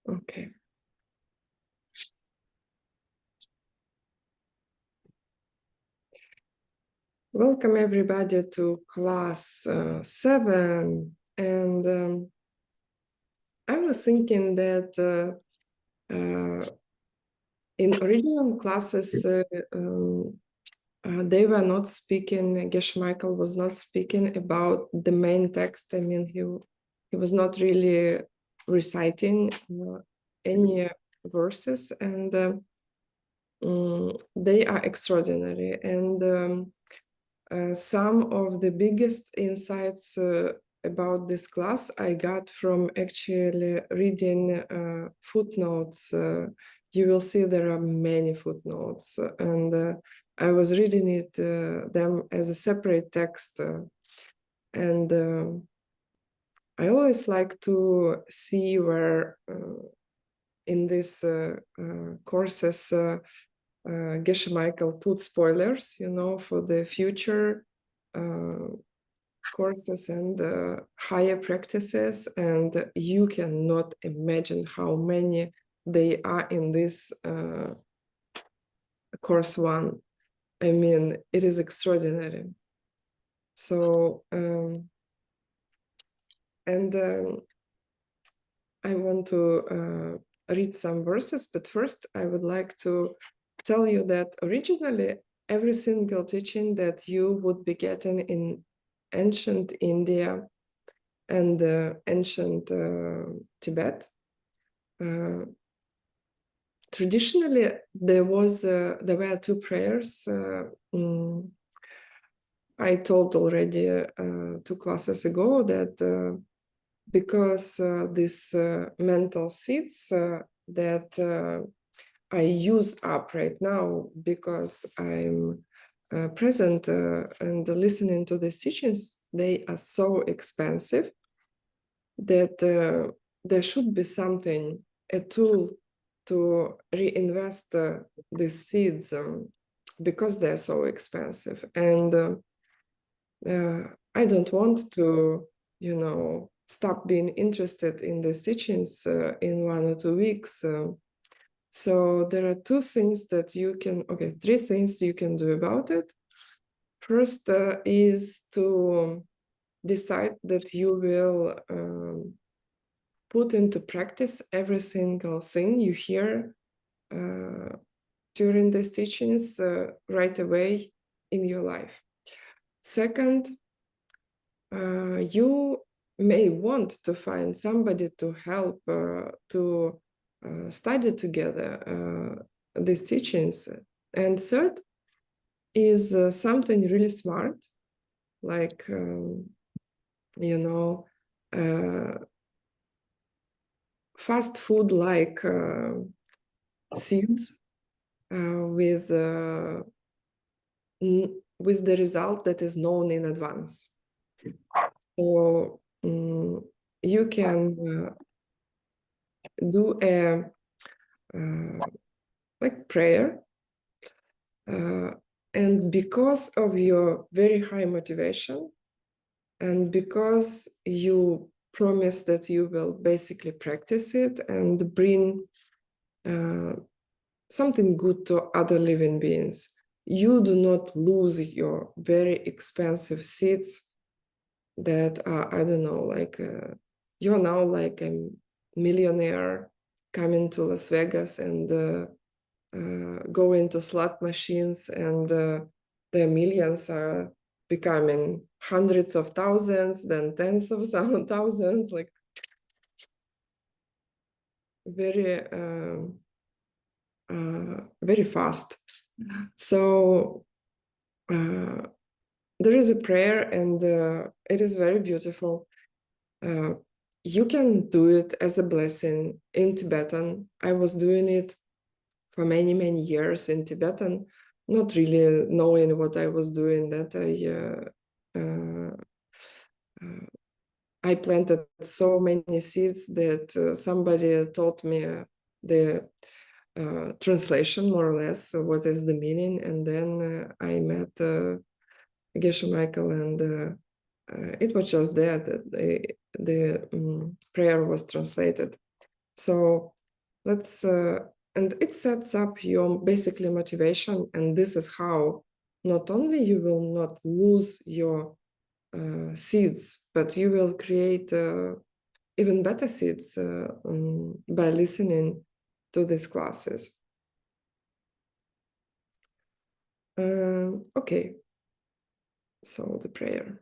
Okay. Welcome everybody to class 7. And I was thinking that in original classes, they were not speaking, McMichael was not speaking about the main text. I mean, he was not really reciting any verses, and they are extraordinary. And some of the biggest insights about this class I got from actually reading footnotes. You will see there are many footnotes, and I was reading them as a separate text. And I always like to see where in these courses McMichael put spoilers, for the future courses and higher practices, and you cannot imagine how many they are in this course 1. I mean, it is extraordinary. So, I want to read some verses, but first I would like to tell you that originally every single teaching that you would be getting in ancient India and ancient Tibet, traditionally there were 2 prayers. I told already 2 classes ago that because these mental seeds that I use up right now because I'm present and listening to these teachings, they are so expensive that there should be something, a tool to reinvest these seeds because they're so expensive. And I don't want to, stop being interested in these teachings in 1 or 2 weeks. So there are 2 things that you can, 3 things you can do about it. First is to decide that you will put into practice every single thing you hear during these teachings right away in your life. Second, you may want to find somebody to help to study together these teachings. And third is something really smart, like, fast food like seeds with the result that is known in advance. So you can do a like prayer, and because of your very high motivation, and because you promise that you will basically practice it and bring something good to other living beings, you do not lose your very expensive seeds that are, I don't know, like you're now like a millionaire coming to Las Vegas and go into slot machines, and the millions are becoming hundreds of thousands, then tens of thousands, like very very fast. So there is a prayer, and it is very beautiful. You can do it as a blessing in Tibetan. I was doing it for many, many years in Tibetan, not really knowing what I was doing, that I planted so many seeds that somebody taught me the translation, more or less, what is the meaning. And then I met McMichael, and it was just there that the prayer was translated. So let's, and it sets up your basically motivation, and this is how not only you will not lose your seeds, but you will create even better seeds by listening to these classes. Okay, so the prayer.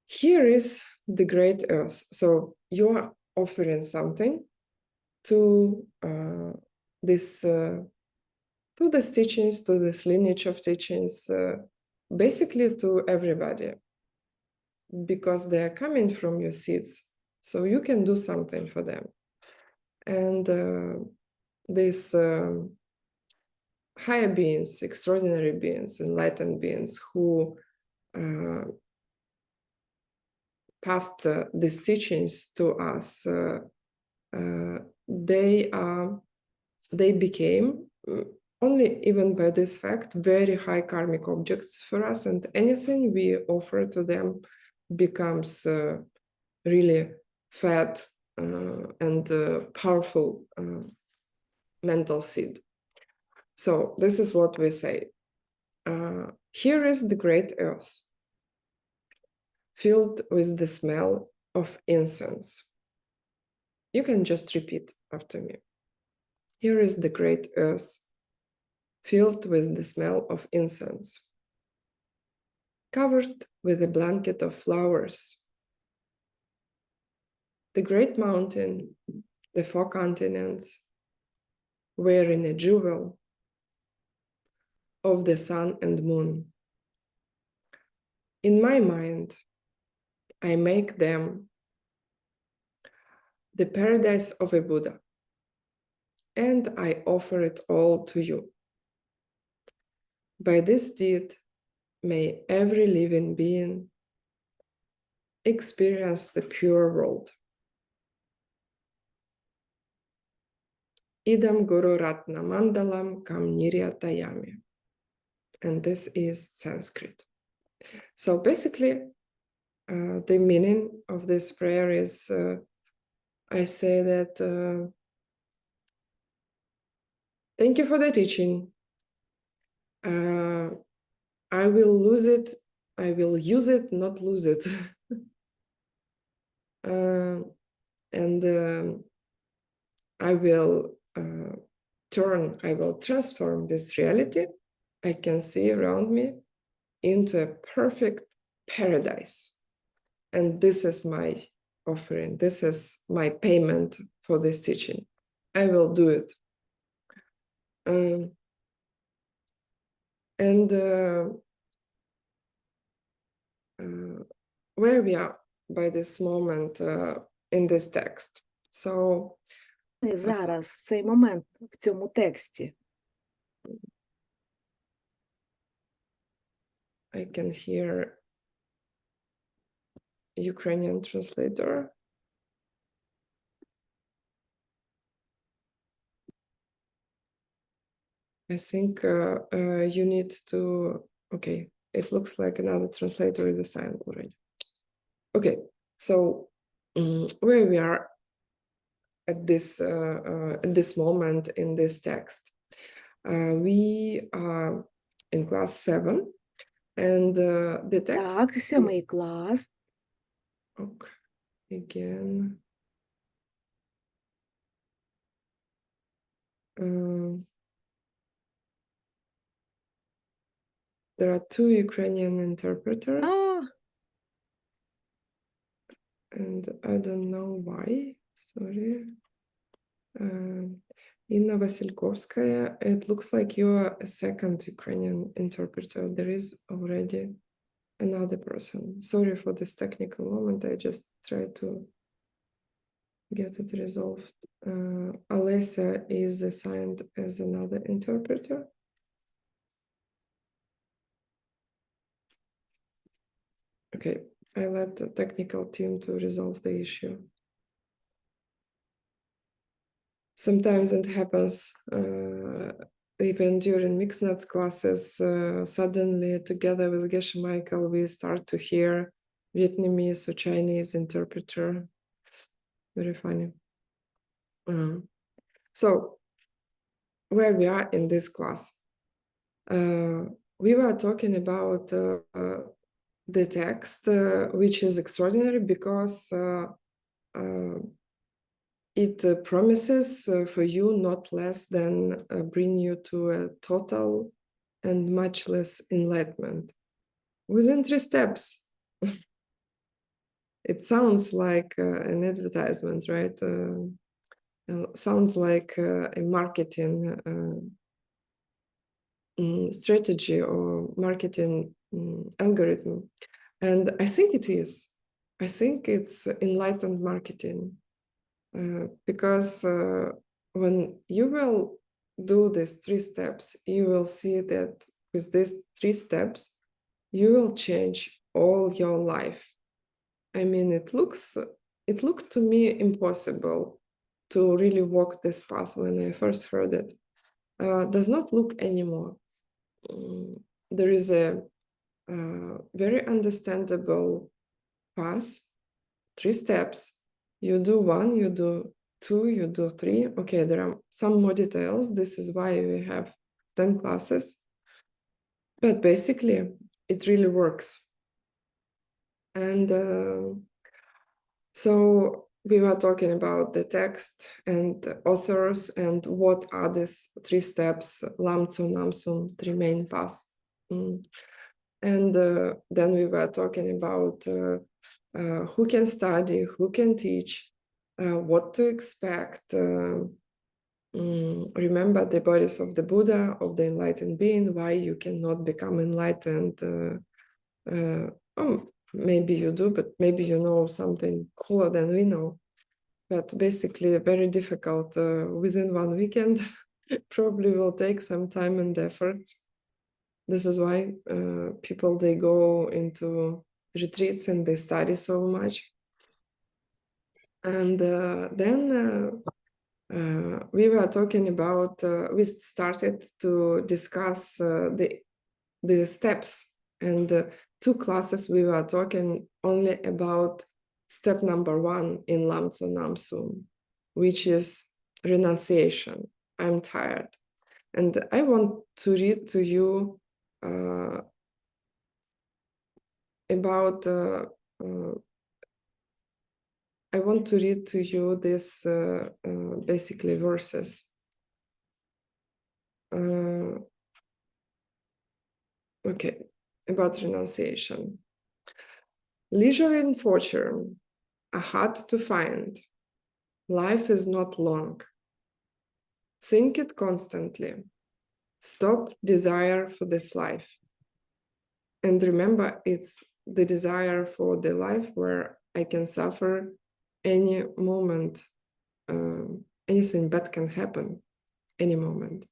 Here is the great earth. So you are offering something to this to these teachings, to this lineage of teachings, basically to everybody, because they are coming from your seeds. So you can do something for them. And these higher beings, extraordinary beings, enlightened beings who passed these teachings to us, they became, only even by this fact, very high karmic objects for us, and anything we offer to them becomes really fat and powerful mental seed. So this is what we say. Here is the great earth, filled with the smell of incense. You can just repeat after me. Here is the great earth, filled with the smell of incense, covered with a blanket of flowers. The great mountain, the 4 continents, wearing a jewel of the sun and moon. In my mind, I make them the paradise of a Buddha, and I offer it all to you. By this deed, may every living being experience the pure world. Idam Guru Ratna Mandalam Kam Niryatayami. And this is Sanskrit. So basically, the meaning of this prayer is, I say that, thank you for the teaching. I will lose it. I will use it, not lose it. And I will transform this reality I can see around me into a perfect paradise. And this is my offering. This is my payment for this teaching. I will do it. Where we are by this moment in this text. So зараз, в цей момент, в цьому тексті. I can hear Ukrainian translator. I think you need to, okay, it looks like another translator is assigned already. Okay, so where we are at this moment in this text. We are in class 7, and the text... Так, 7 клас. Okay, again. There are 2 Ukrainian interpreters. And I don't know why, sorry. Inna Vasilkovskaya, it looks like you're a second Ukrainian interpreter. There is already another person. Sorry for this technical moment. I just tried to get it resolved. Alessia is assigned as another interpreter. Okay, I let the technical team to resolve the issue. Sometimes it happens even during mixed nuts classes, suddenly together with McMichael, we start to hear Vietnamese or Chinese interpreter. Very funny. So where we are in this class, we were talking about the text, which is extraordinary because it promises for you not less than bring you to a total and much less enlightenment within 3 steps. It sounds like an advertisement, right? Sounds like a marketing strategy or marketing algorithm. And I think it is. I think it's enlightened marketing because when you will do these 3 steps, you will see that with these 3 steps, you will change all your life. I mean, it looked to me impossible to really walk this path when I first heard it. Does not look anymore. There is a very understandable path, 3 steps. You do 1, you do 2, you do 3. Okay, there are some more details. This is why we have 10 classes. But basically, it really works. And so we were talking about the text and the authors and what are these 3 steps, Lamtso, Namsun, 3 main paths. And then we were talking about who can study, who can teach, what to expect. Remember the bodies of the Buddha, of the enlightened being, why you cannot become enlightened. Maybe you do, but maybe you know something cooler than we know. But basically very difficult within 1 weekend. Probably will take some time and effort. This is why people, they go into retreats and they study so much. And then we were talking about, we started to discuss the steps, and 2 classes we were talking only about step number 1 in Lamtso Namsun, which is renunciation. I'm tired. And I want to read to you about I want to read to you this basically verses. Okay, about renunciation. Leisure and fortune are hard to find. Life is not long. Think it constantly. Stop desire for this life. And remember, it's the desire for the life where I can suffer any moment. Anything bad can happen any moment.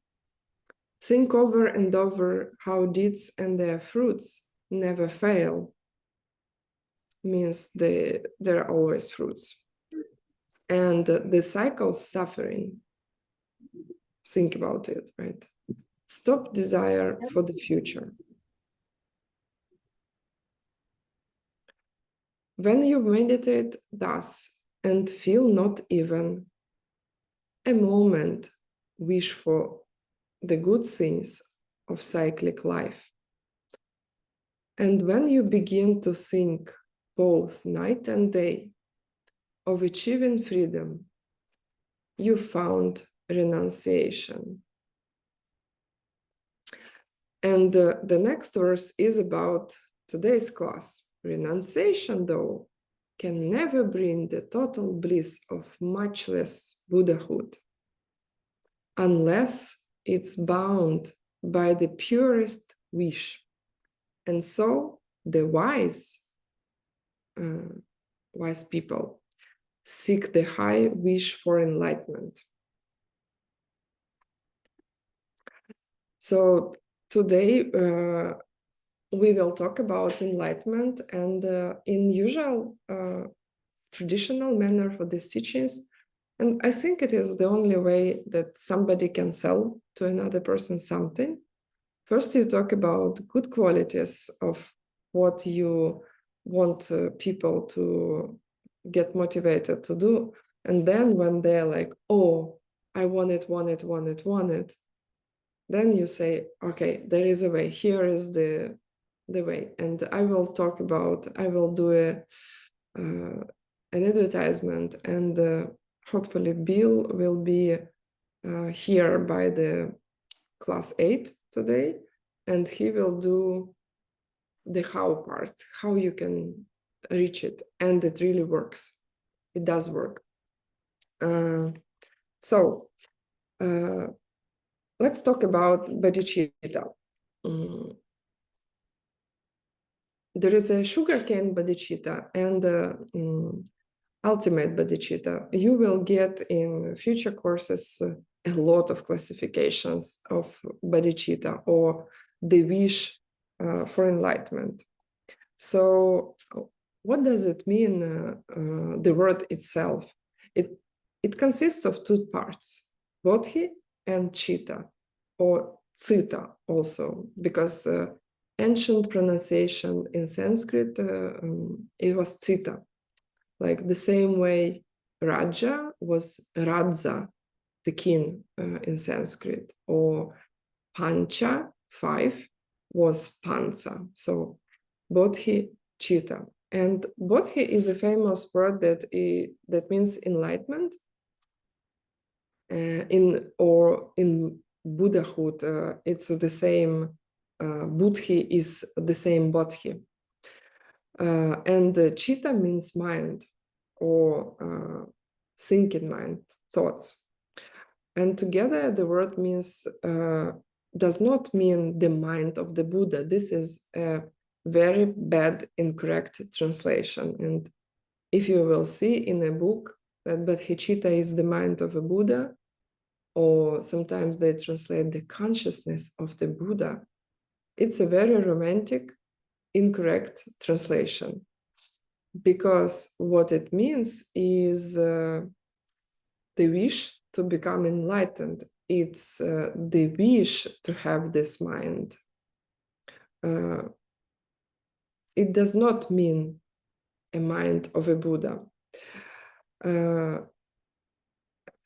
Think over and over how deeds and their fruits never fail. Means there are always fruits. And the cycle's suffering. Think about it, right? Stop desire for the future. When you meditate thus and feel not even a moment wish for the good things of cyclic life, and when you begin to think both night and day of achieving freedom, you found renunciation. And the next verse is about today's class. Renunciation, though, can never bring the total bliss of much less Buddhahood, unless it's bound by the purest wish. And so the wise people seek the high wish for enlightenment. So today we will talk about enlightenment, and in usual traditional manner for these teachings. And I think it is the only way that somebody can sell to another person something. First, you talk about good qualities of what you want people to get motivated to do. And then when they're like, oh, I want it, want it, want it, want it, then you say, okay, there is a way. Here is the way. And I will talk about, I will do an advertisement, and hopefully Bill will be here by the class 8 today, and he will do the how part, how you can reach it. And it really works. It does work. So let's talk about bodhicitta. There is a sugarcane bodhicitta and ultimate bodhicitta. You will get in future courses a lot of classifications of bodhicitta or the wish for enlightenment. So what does it mean, the word itself? It consists of two parts, bodhi and chitta, or citta also, because ancient pronunciation in Sanskrit, it was citta. Like the same way Raja was Radza, the king in Sanskrit, or Pancha, 5, was Pansa. So Bodhi, Chitta. And Bodhi is a famous word that means enlightenment. In Buddhahood, it's the same. Buddhi is the same Bodhi. And Chitta means mind, or thinking mind, thoughts. And together the word means does not mean the mind of the Buddha. This is a very bad, incorrect translation. And if you will see in a book that bodhicitta is the mind of a Buddha, or sometimes they translate the consciousness of the Buddha, it's a very romantic, incorrect translation. Because what it means is the wish to become enlightened. It's the wish to have this mind. It does not mean a mind of a Buddha. I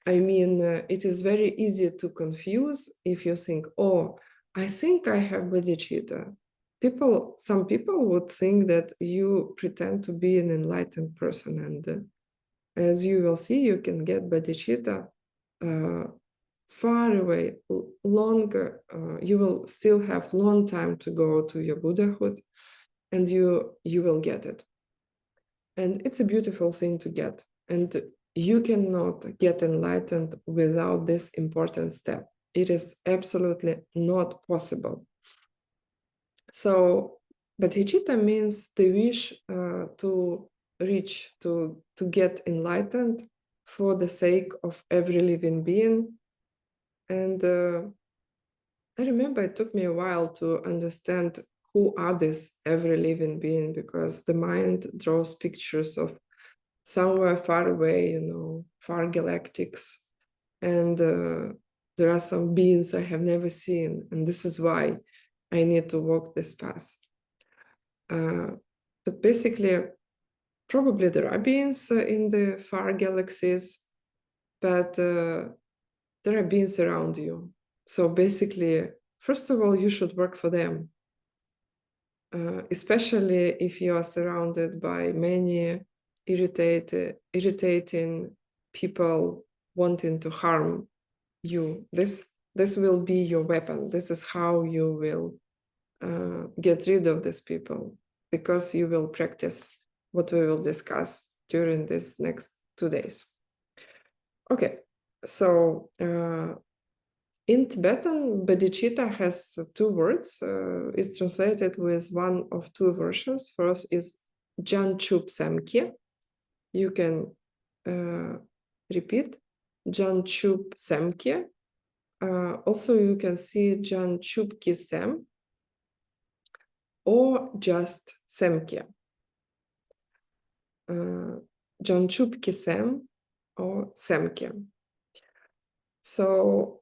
mean, it is very easy to confuse if you think, oh, I think I have bodhicitta. Some people would think that you pretend to be an enlightened person, and as you will see, you can get bodhicitta far away, longer. You will still have long time to go to your Buddhahood, and you will get it. And it's a beautiful thing to get. And you cannot get enlightened without this important step. It is absolutely not possible. So bodhicitta means the wish to reach, to get enlightened for the sake of every living being. And I remember it took me a while to understand who are this every living being, because the mind draws pictures of somewhere far away, far galactics. And there are some beings I have never seen. And this is why I need to walk this path. But basically, probably there are beings in the far galaxies, but there are beings around you. So basically, first of all, you should work for them. Especially if you are surrounded by many irritating people wanting to harm you. This will be your weapon. This is how you will get rid of these people, because you will practice what we will discuss during this next 2 days. Okay, so in Tibetan, bodhicitta has 2 words. It's translated with one of 2 versions. First is Janchup Semkye. You can repeat Janchup Semkye. Also, you can see Janchup Kisem or just Semkye. Janchup Kisem or Semkye. So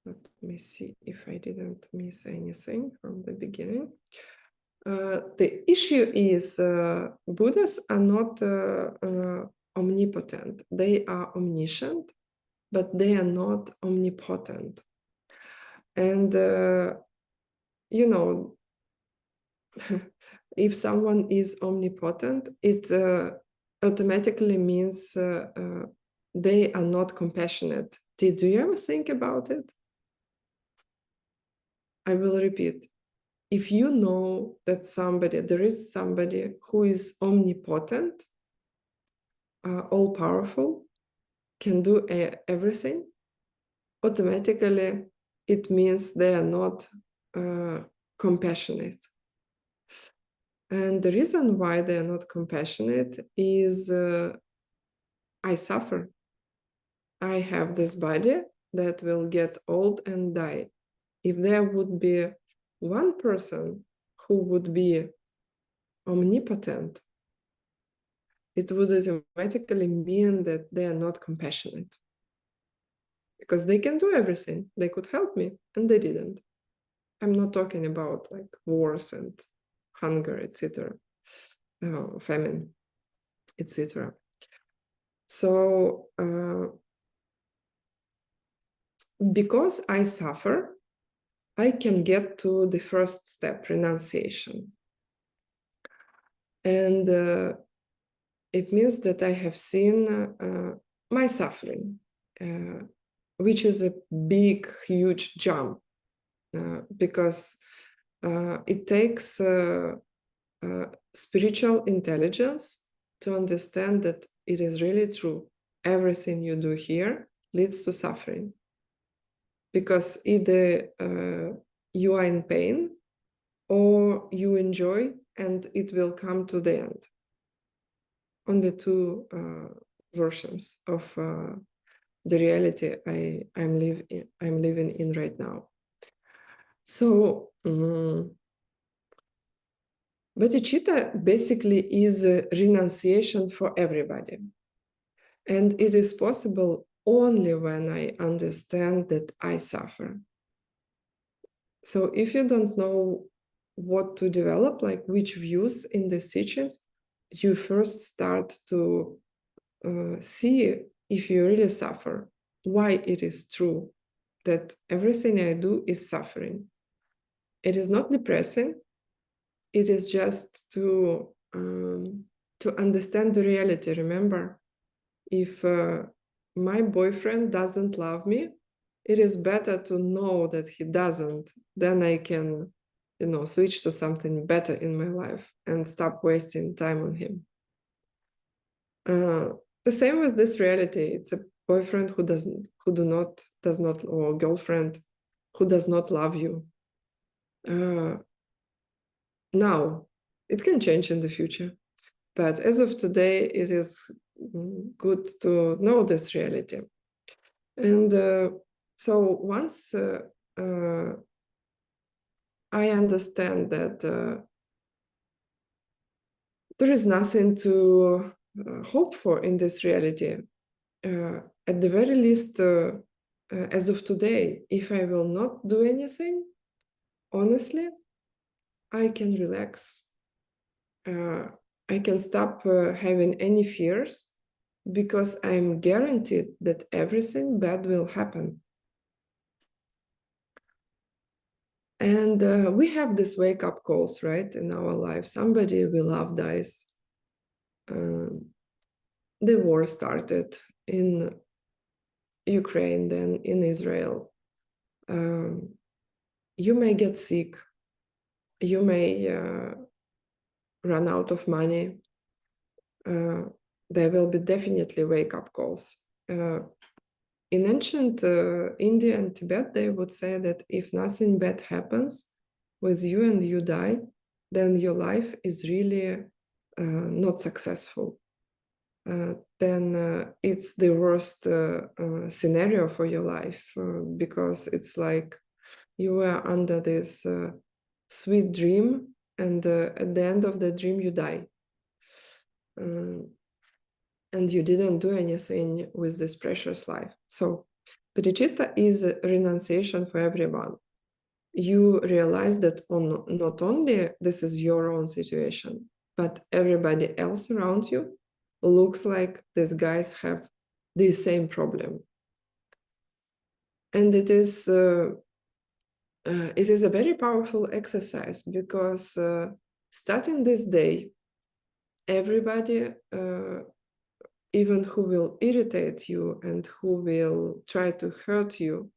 let me see if I didn't miss anything from the beginning. The issue is Buddhas are not omnipotent. They are omniscient, but they are not omnipotent. And, you know, if someone is omnipotent, it automatically means they are not compassionate. Did you ever think about it? I will repeat. If you know that there is somebody who is omnipotent, all powerful, can do everything, automatically it means they are not compassionate. And the reason why they are not compassionate is I suffer. I have this body that will get old and die. If there would be one person who would be omnipotent, it would automatically mean that they are not compassionate. Because they can do everything. They could help me, and they didn't. I'm not talking about like wars and hunger, etc., famine, etc. So because I suffer, I can get to the first step, renunciation. And it means that I have seen my suffering, which is a big, huge jump, because it takes spiritual intelligence to understand that it is really true. Everything you do here leads to suffering. Because either you are in pain or you enjoy and it will come to the end. Only two versions of the reality I'm living in right now. So bodhicitta basically is a renunciation for everybody. And it is possible only when I understand that I suffer. So if you don't know what to develop, like which views in the teachings, you first start to see if you really suffer, why it is true that everything I do is suffering. It is not depressing. It is just to understand the reality. Remember, if my boyfriend doesn't love me, it is better to know that he doesn't. Then I can, switch to something better in my life and stop wasting time on him. The same with this reality. It's a boyfriend who does not, or girlfriend who does not love you. Now, it can change in the future. But as of today, it is good to know this reality. And so once I understand that there is nothing to hope for in this reality, at the very least, as of today, if I will not do anything, honestly, I can relax. I can stop having any fears because I'm guaranteed that everything bad will happen. And we have these wake-up calls, right, in our life. Somebody we love dies. The war started in Ukraine, then in Israel. You may get sick. You may run out of money. There will be definitely wake-up calls. In ancient India and Tibet, they would say that if nothing bad happens with you and you die, then your life is really not successful. Then it's the worst scenario for your life, because it's like you are under this sweet dream, and at the end of the dream you die. And you didn't do anything with this precious life. So bodhicitta is a renunciation for everyone. you realize that not only this is your own situation, but everybody else around you looks like these guys have the same problem. And it is a very powerful exercise, because starting this day, everybody, even who will irritate you and who will try to hurt you,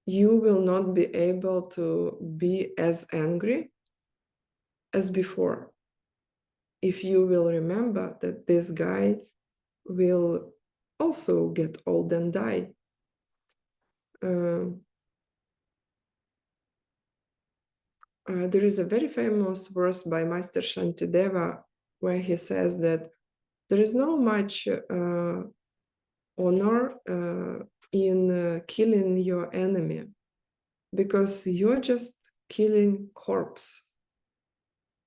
you will not be able to be as angry as before. If you will remember that this guy will also get old and die. There is a very famous verse by Master Shantideva where he says that there is no much honor in killing your enemy, because you're just killing corpse.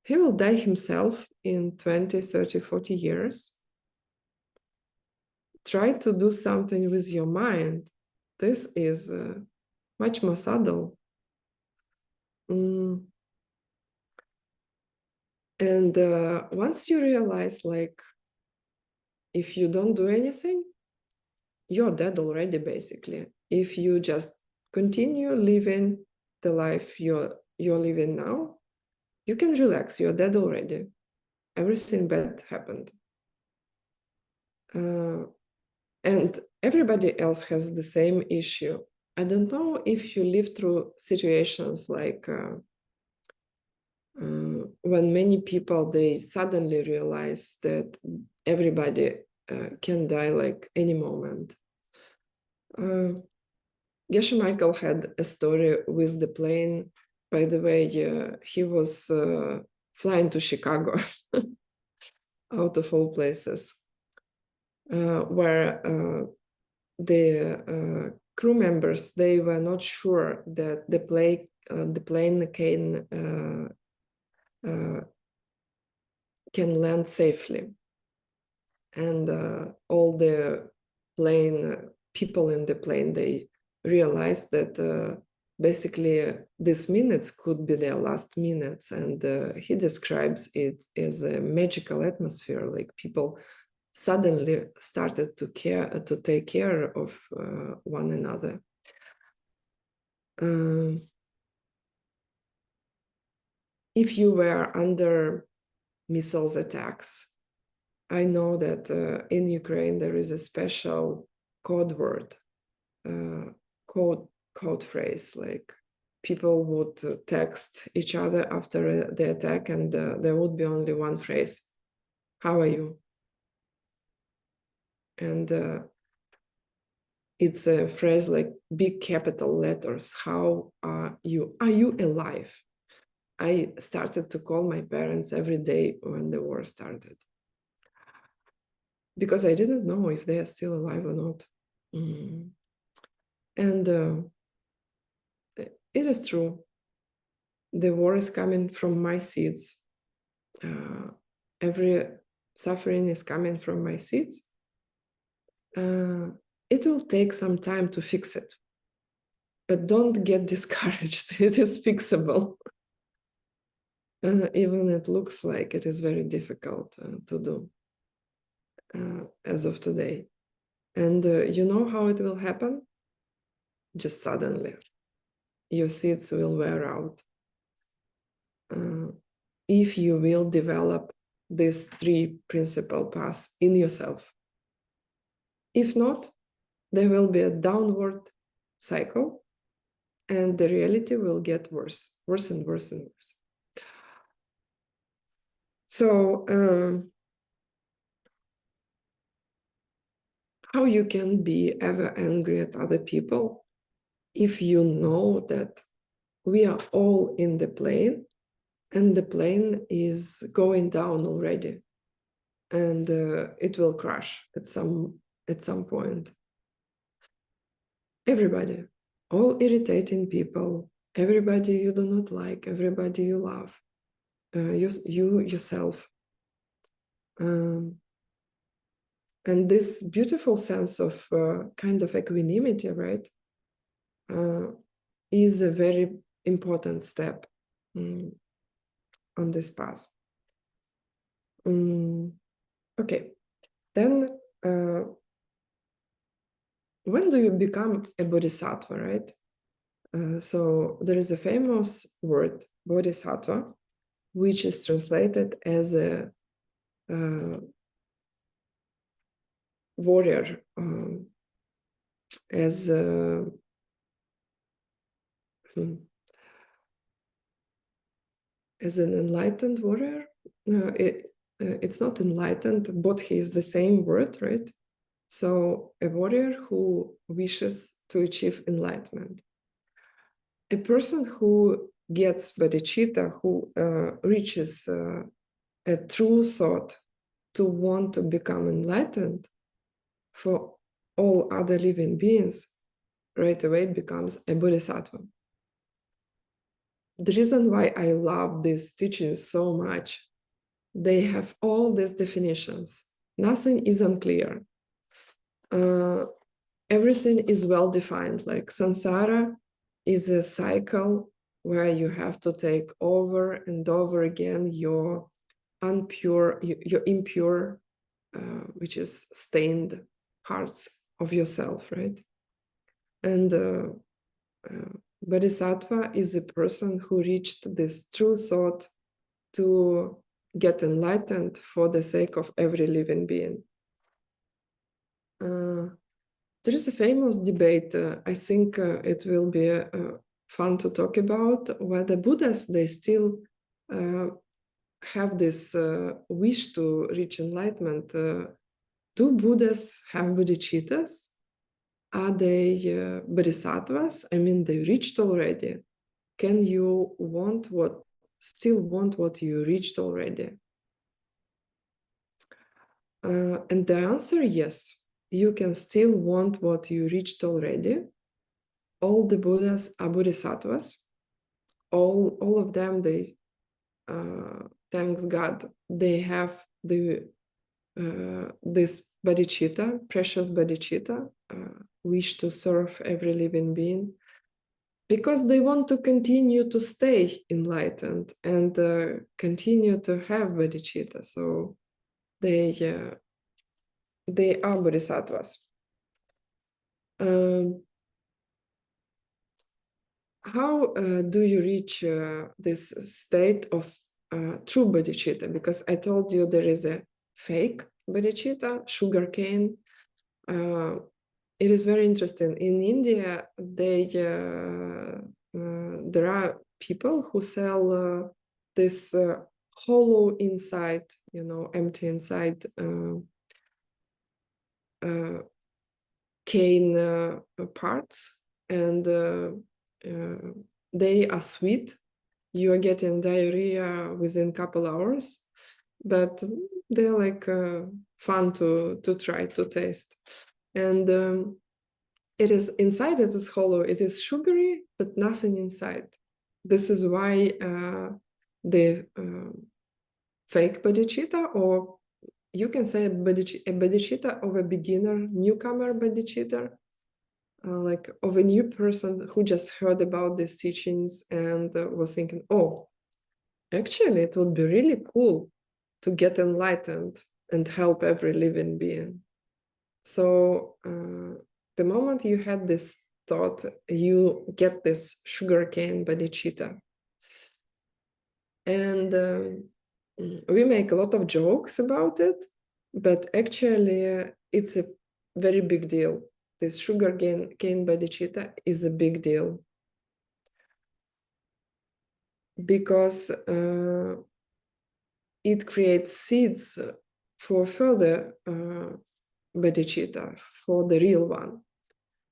He will die himself in 20, 30, 40 years. Try to do something with your mind. This is much more subtle. And once you realize, like, if you don't do anything, you're dead already, basically. If you just continue living the life you're living now, you can relax, you're dead already. Everything bad happened. And everybody else has the same issue. I don't know if you live through situations like when many people, they suddenly realize that everybody can die like any moment. McMichael had a story with the plane. By the way, he was flying to Chicago, out of all places, where the crew members, they were not sure that the plane can land safely. And all the people in the plane, they realized that basically these minutes could be their last minutes. And he describes it as a magical atmosphere, like people suddenly started to take care of one another. If you were under missiles attacks, I know that in Ukraine there is a special code word, code phrase, like people would text each other after the attack, and there would be only one phrase: "How are you?" And it's a phrase like big capital letters: "How are you? Are you alive?" I started to call my parents every day when the war started, because I didn't know if they are still alive or not. And it is true. The war is coming from my seeds. Every suffering is coming from my seeds. It will take some time to fix it, but don't get discouraged. It is fixable. Even it looks like it is very difficult to do as of today. And you know how it will happen? Just suddenly. Your seeds will wear out. If you will develop these three principal paths in yourself. If not, there will be a downward cycle, and the reality will get worse, worse and worse and worse. So, how you can be ever angry at other people if you know that we are all in the plane, and the plane is going down already, and it will crash at some point. Everybody, all irritating people, everybody you do not like, everybody you love, you yourself. And this beautiful sense of kind of equanimity, right, is important step on this path. Okay, then when do you become a bodhisattva, right? So there is a famous word, bodhisattva, which is translated as a warrior, as as an enlightened warrior. It's not enlightened, bodhi is the same word, right? So a warrior who wishes to achieve enlightenment. A person who gets bodhicitta, who reaches a true thought to want to become enlightened, for all other living beings, right away becomes a bodhisattva. The reason why I love these teachings so much, they have all these definitions. Nothing is unclear. Everything is well defined. Like samsara is a cycle where you have to take over and over again your impure, which is stained parts of yourself, right? And bodhisattva is a person who reached this true thought to get enlightened for the sake of every living being. There is a famous debate, I think it will be fun to talk about, whether Buddhas, they still have this wish to reach enlightenment. Do Buddhas have bodhicittas? Are they bodhisattvas? I mean, they reached already. Can you still want what you reached already? And the answer, yes. You can still want what you reached already. All the Buddhas are bodhisattvas. All of them, they, thanks God, they have this bodhicitta, precious bodhicitta, wish to serve every living being, because they want to continue to stay enlightened and continue to have bodhicitta. So they are bodhisattvas. How do you reach this state of true bodhicitta? Because I told you there is a fake bodhicitta, sugarcane. It is very interesting. In India, there are people who sell this hollow inside, empty inside cane parts, and they are sweet. You are getting diarrhea within a couple hours, but they're like fun to try to taste. And it is inside, it is hollow, it is sugary, but nothing inside. This is why the fake bodhicitta, or you can say a bodhicitta of a beginner, newcomer bodhicitta, like of a new person who just heard about these teachings and was thinking, oh, actually, it would be really cool to get enlightened and help every living being. So the moment you had this thought, you get this sugarcane bodhicitta. And we make a lot of jokes about it, but actually it's a very big deal. This sugarcane bodhicitta is a big deal, because it creates seeds for further bodhicitta, for the real one.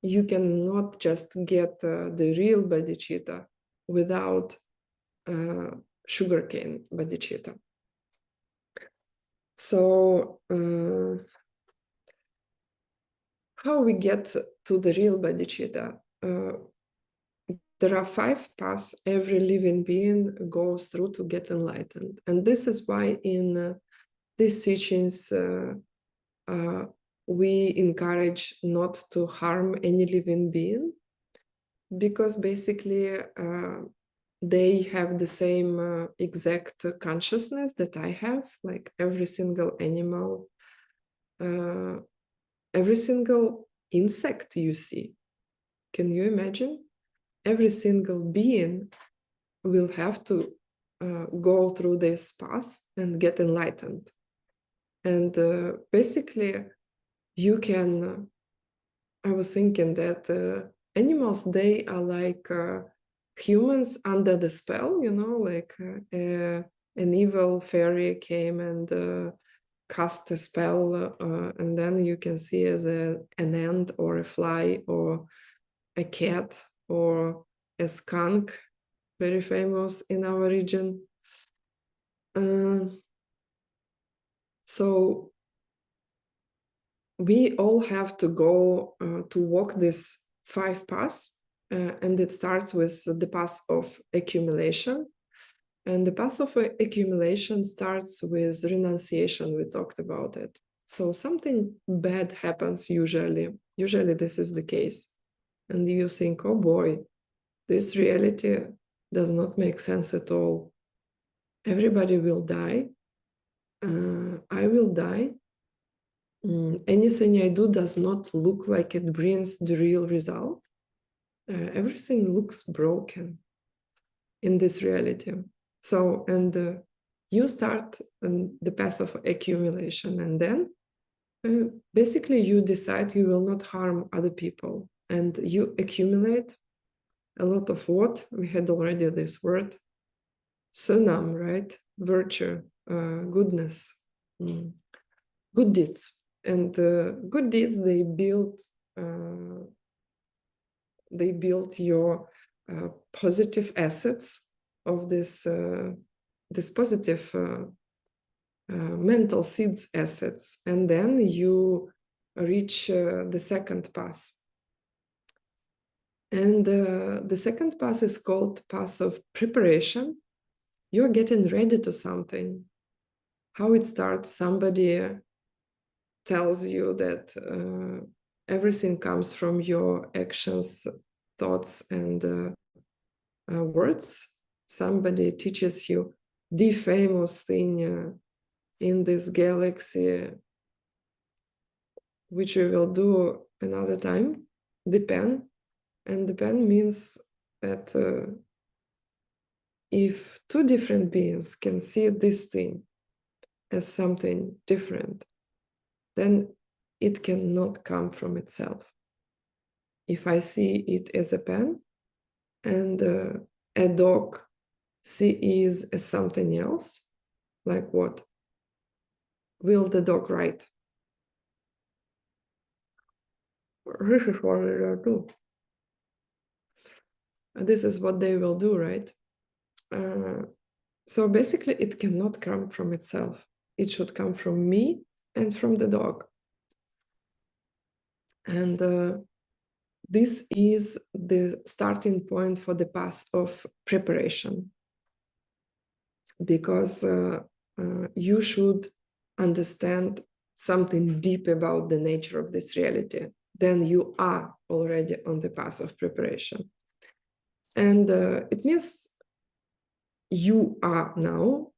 You cannot just get the real bodhicitta without sugarcane bodhicitta. So how we get to the real bodhicitta? There are 5 paths every living being goes through to get enlightened. And this is why in these teachings we encourage not to harm any living being, because basically they have the same exact consciousness that I have, like every single animal, every single insect you see. Can you imagine? Every single being will have to go through this path and get enlightened. And basically, you can, I was thinking that animals, they are like humans under the spell, you know, like an evil fairy came and cast a spell, and then you can see as an ant or a fly or a cat or a skunk, very famous in our region. So we all have to go to walk this 5 paths, and it starts with the path of accumulation. And the path of accumulation starts with renunciation. We talked about it. So something bad happens usually. Usually this is the case. And you think, oh boy, this reality does not make sense at all. Everybody will die. I will die. Anything I do does not look like it brings the real result. Everything looks broken in this reality. So, and you start the path of accumulation, and then basically you decide you will not harm other people, and you accumulate a lot of what? We had already this word, sunam, right? Virtue, goodness, good deeds. And good deeds, they build your positive assets of this positive mental seeds assets, and then you reach the second path. And the second path is called path of preparation. You're getting ready to something. How it starts, somebody tells you that everything comes from your actions, thoughts, and words. Somebody teaches you the famous thing in this galaxy, which we will do another time, the pen. And the pen means that if two different beings can see this thing as something different, then it cannot come from itself. If I see it as a pen and a dog sees as something else, like what? Will the dog write? This is what they will do. This is what they will do, right? So basically, it cannot come from itself. It should come from me and from the dog. And this is the starting point for the path of preparation, because you should understand something deep about the nature of this reality. Then you are already on the path of preparation. And it means you are now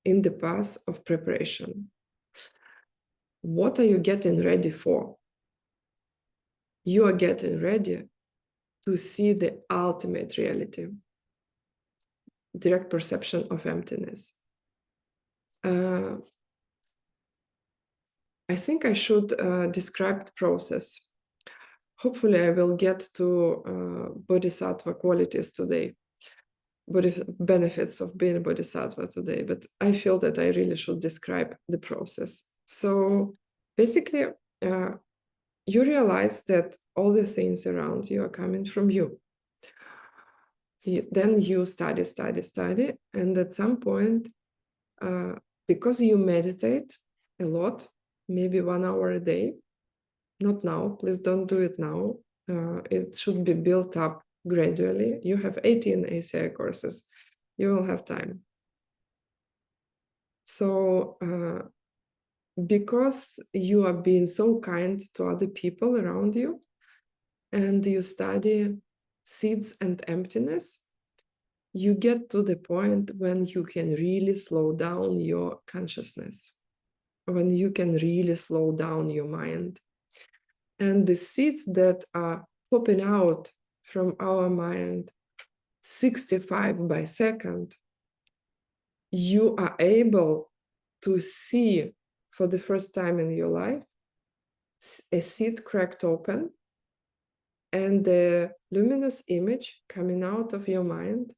in the path of preparation. What are you getting ready for? You are getting ready to see the ultimate reality, direct perception of emptiness. I think I should describe the process. Hopefully, I will get to bodhisattva qualities today, benefits of being a bodhisattva today, but I feel that I really should describe the process. So basically, you realize that all the things around you are coming from you. Then you study, and at some point, because you meditate a lot, maybe 1 hour a day, not now, please don't do it now. It should be built up gradually. You have 18 ACI courses. You will have time. So because you are being so kind to other people around you, and you study seeds and emptiness, you get to the point when you can really slow down your consciousness, when you can really slow down your mind. And the seeds that are popping out from our mind 65 by second, you are able to see for the first time in your life a seed cracked open and the luminous image coming out of your mind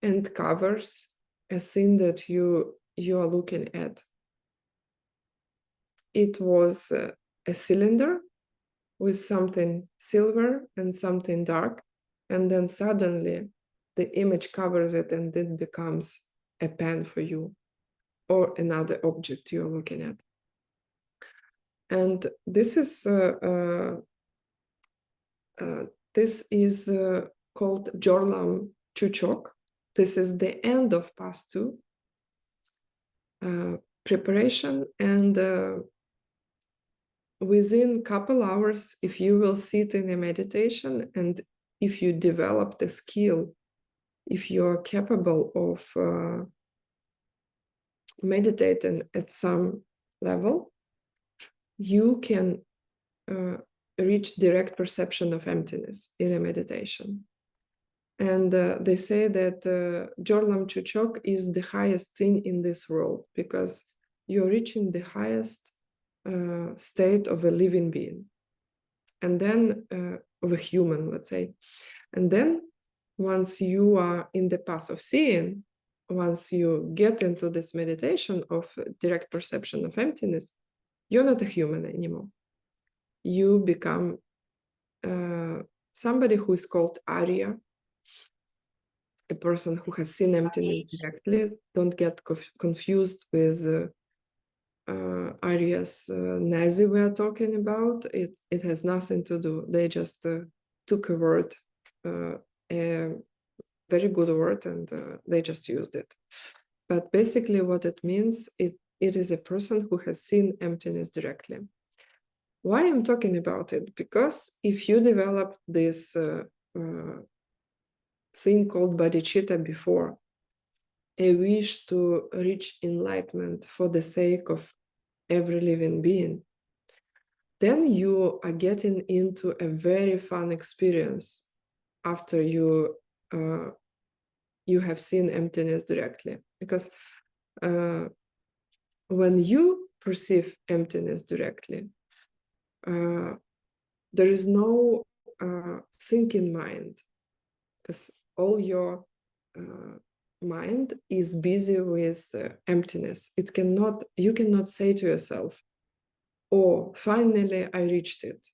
and covers a thing that you are looking at. It was a cylinder with something silver and something dark, and then suddenly the image covers it and it becomes a pen for you or another object you're looking at. And this is called Jorlam Chuchok. This is the end of pass 2 preparation, and within couple hours, if you will sit in a meditation, and if you develop the skill, if you're capable of meditating at some level, you can reach direct perception of emptiness in a meditation. And they say that Jorlam Chuchok is the highest thing in this world, because you're reaching the highest state of a living being, and then of a human, let's say. And then once you are in the path of seeing, once you get into this meditation of direct perception of emptiness, you're not a human anymore. You become somebody who is called Arya, a person who has seen emptiness directly. Don't get confused with Arya's Nazi we are talking about. It has nothing to do. They just took a word, a very good word, and they just used it. But basically what it means, it is a person who has seen emptiness directly. Why I'm talking about it? Because if you develop this thing called bodhicitta before, a wish to reach enlightenment for the sake of every living being, then you are getting into a very fun experience after you have seen emptiness directly. Because when you perceive emptiness directly, there is no thinking mind, because all your mind is busy with emptiness. You cannot say to yourself, oh, finally I reached it,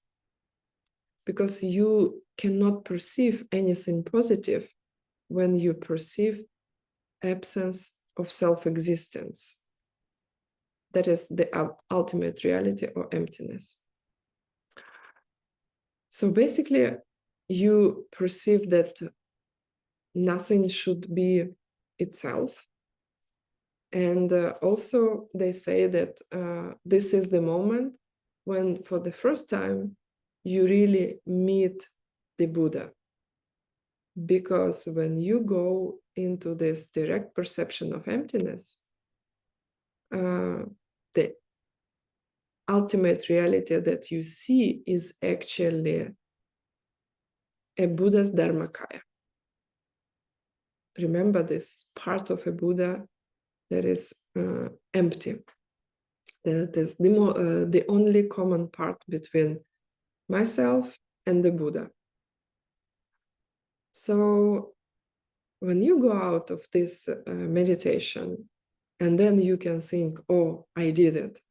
because you cannot perceive anything positive when you perceive absence of self-existence. That is the ultimate reality, or emptiness. So basically, you perceive that nothing should be itself. And also they say that this is the moment when, for the first time, you really meet the Buddha. Because when you go into this direct perception of emptiness, the ultimate reality that you see is actually a Buddha's Dharmakaya. Remember this part of a Buddha that is empty. That is the only common part between myself and the Buddha. So when you go out of this meditation, and then you can think, oh, I did it,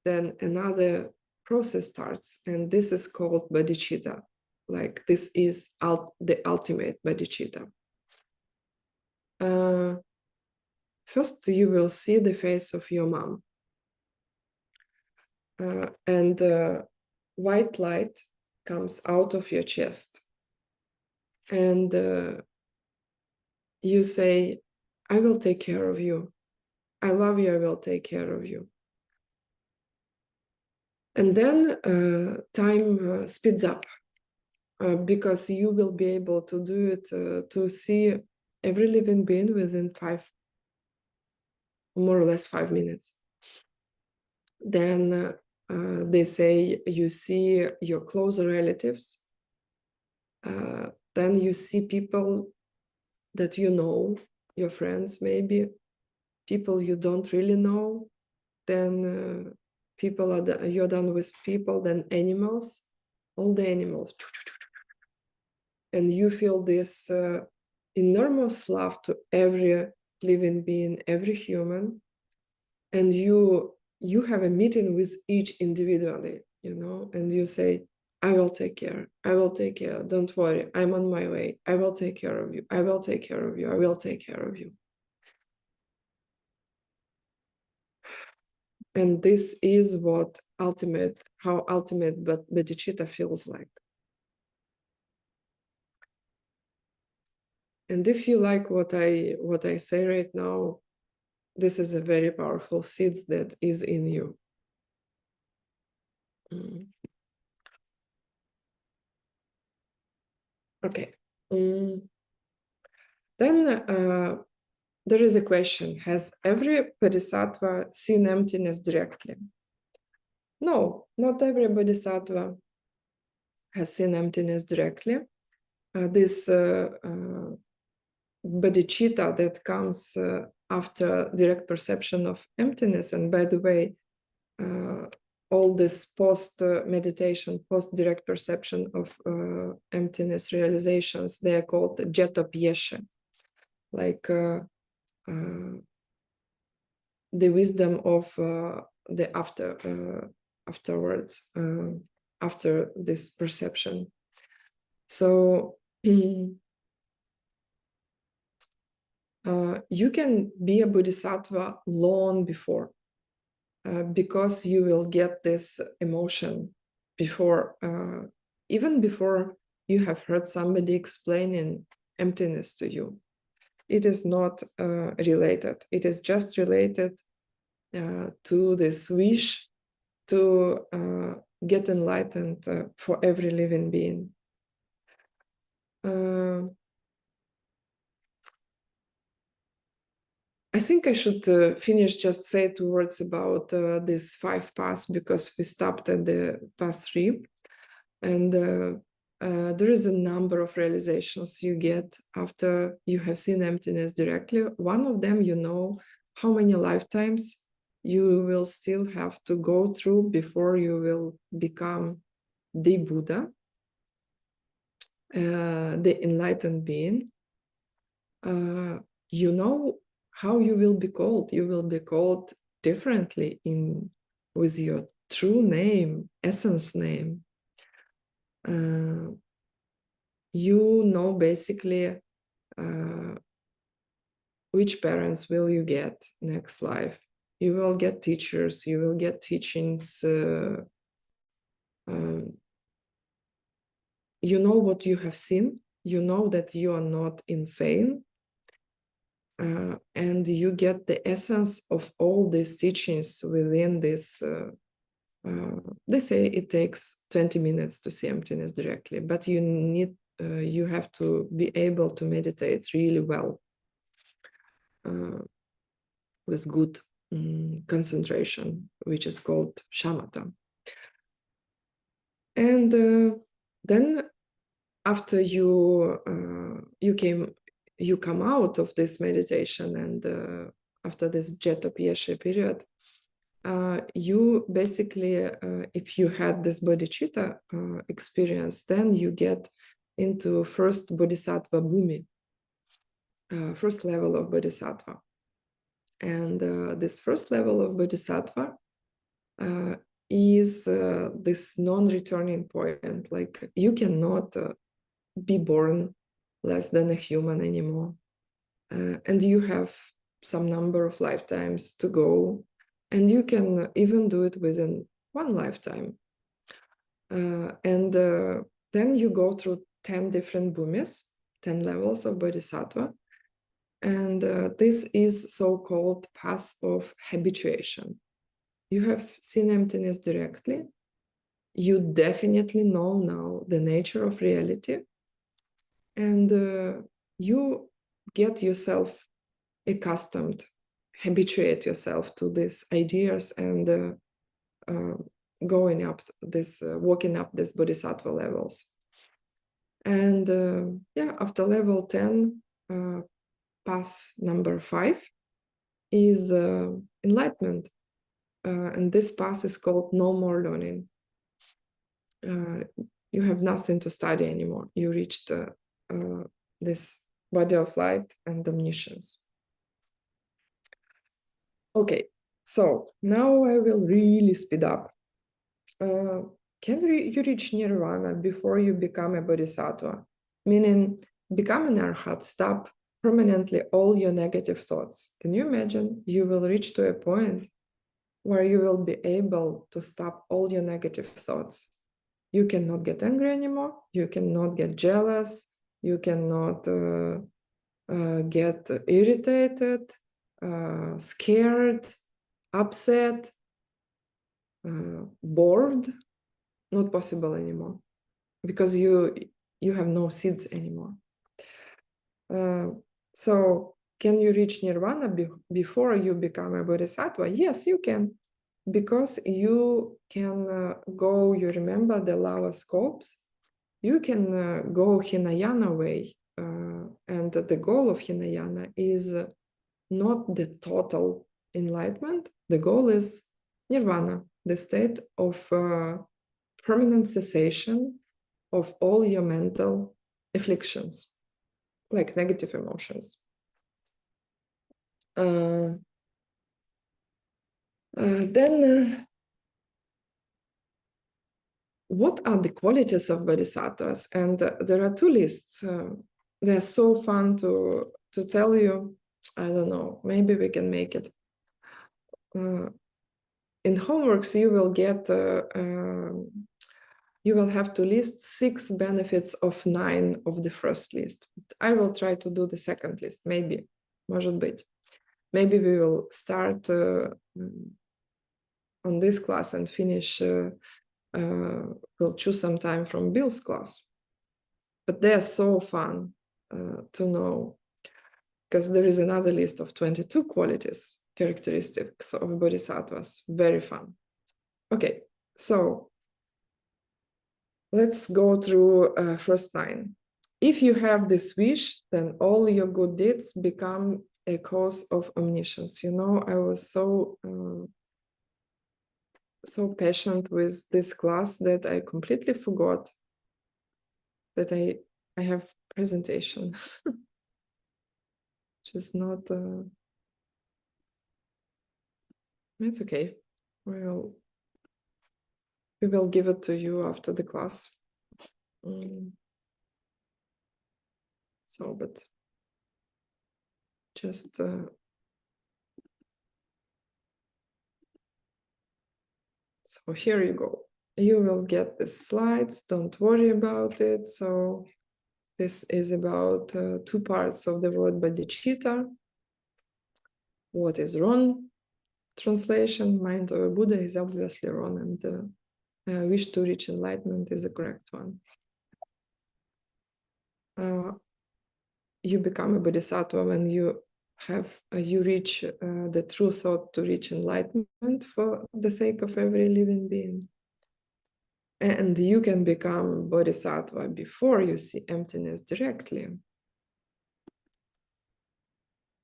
then another process starts, and this is called bodhicitta. Like, this is the ultimate bodhicitta. First, you will see the face of your mom, and white light comes out of your chest, and you say, I will take care of you. I love you, I will take care of you. And then time speeds up, because you will be able to do it, to see every living being within more or less 5 minutes. Then they say you see your closer relatives. Then you see people that you know, your friends maybe, people you don't really know. Then people you're done with people, then animals, all the animals. And you feel this enormous love to every living being, every human. And you have a meeting with each individually, and you say, I will take care. I will take care. Don't worry. I'm on my way. I will take care of you. I will take care of you. I will take care of you. And this is how ultimate bodhicitta feels like. And if you like what I say right now, this is a very powerful seed that is in you. Okay. Then there is a question: has every bodhisattva seen emptiness directly? No, not every bodhisattva has seen emptiness directly. This bodhicitta that comes after direct perception of emptiness, and by the way, all this post-meditation, post-direct perception of emptiness realizations, they are called jetopyeshe, like the wisdom of the afterwards, after this perception. So you can be a bodhisattva long before, because you will get this emotion before, even before you have heard somebody explaining emptiness to you. It is not related. It is just related to this wish to get enlightened for every living being. I think I should finish, just say 2 words about this 5 paths, because we stopped at the path 3. And there is a number of realizations you get after you have seen emptiness directly. One of them, how many lifetimes you will still have to go through before you will become the Buddha, the enlightened being. You know how you will be called. You will be called differently with your true name, essence name. Basically which parents will you get next life. You will get teachers, you will get teachings. You know what you have seen. You know that you are not insane. And you get the essence of all these teachings within this. They say it takes 20 minutes to see emptiness directly, but you have to be able to meditate really well with good concentration, which is called shamatha. And then after you come out of this meditation, and after this jetopyeshe period, you basically, if you had this bodhicitta experience, then you get into first bodhisattva bhumi, first level of bodhisattva. And this first level of bodhisattva is this non-returning point. Like, you cannot be born less than a human anymore. And you have some number of lifetimes to go. And you can even do it within one lifetime. And then you go through 10 different bhumis, 10 levels of bodhisattva. And this is so-called path of habituation. You have seen emptiness directly. You definitely know now the nature of reality. And you get yourself accustomed, habituate yourself to these ideas and going up this, walking up these bodhisattva levels. And yeah, after level 10, path number 5 is enlightenment. And this path is called no more learning. You have nothing to study anymore. You reached this body of light and omniscience. Okay, so now I will really speed up. Can you reach nirvana before you become a bodhisattva? Meaning, become an arhat, stop permanently all your negative thoughts. Can you imagine you will reach to a point where you will be able to stop all your negative thoughts? You cannot get angry anymore. You cannot get jealous. You cannot get irritated, scared, upset, bored. Not possible anymore, because you have no seeds anymore. So can you reach nirvana before you become a bodhisattva? Yes, you can, because you can go, you remember the lava scopes, you can go Hinayana way, and the goal of Hinayana is not the total enlightenment. The goal is nirvana, the state of permanent cessation of all your mental afflictions, like negative emotions. Then what are the qualities of bodhisattvas? And there are 2 lists. They're so fun to tell you. I don't know, maybe we can make it. In homeworks, you will get, you will have to list 6 benefits of 9 of the first list. I will try to do the second list, maybe, может быть. Maybe we will start on this class and finish, we'll choose some time from Bill's class. But they are so fun to know, because there is another list of 22 qualities, characteristics of bodhisattvas. Very fun. Okay, so let's go through first 9. If you have this wish, then all your good deeds become a cause of omniscience. You know, I was so patient with this class that I completely forgot that I have presentation, which is not. It's okay. We will give it to you after the class. So, but just so here you go. You will get the slides. Don't worry about it. So this is about 2 parts of the word bodhicitta. What is wrong? Translation, mind of a Buddha is obviously wrong, and wish to reach enlightenment is the correct one. You become a bodhisattva when you have you reach the true thought to reach enlightenment for the sake of every living being. And you can become bodhisattva before you see emptiness directly.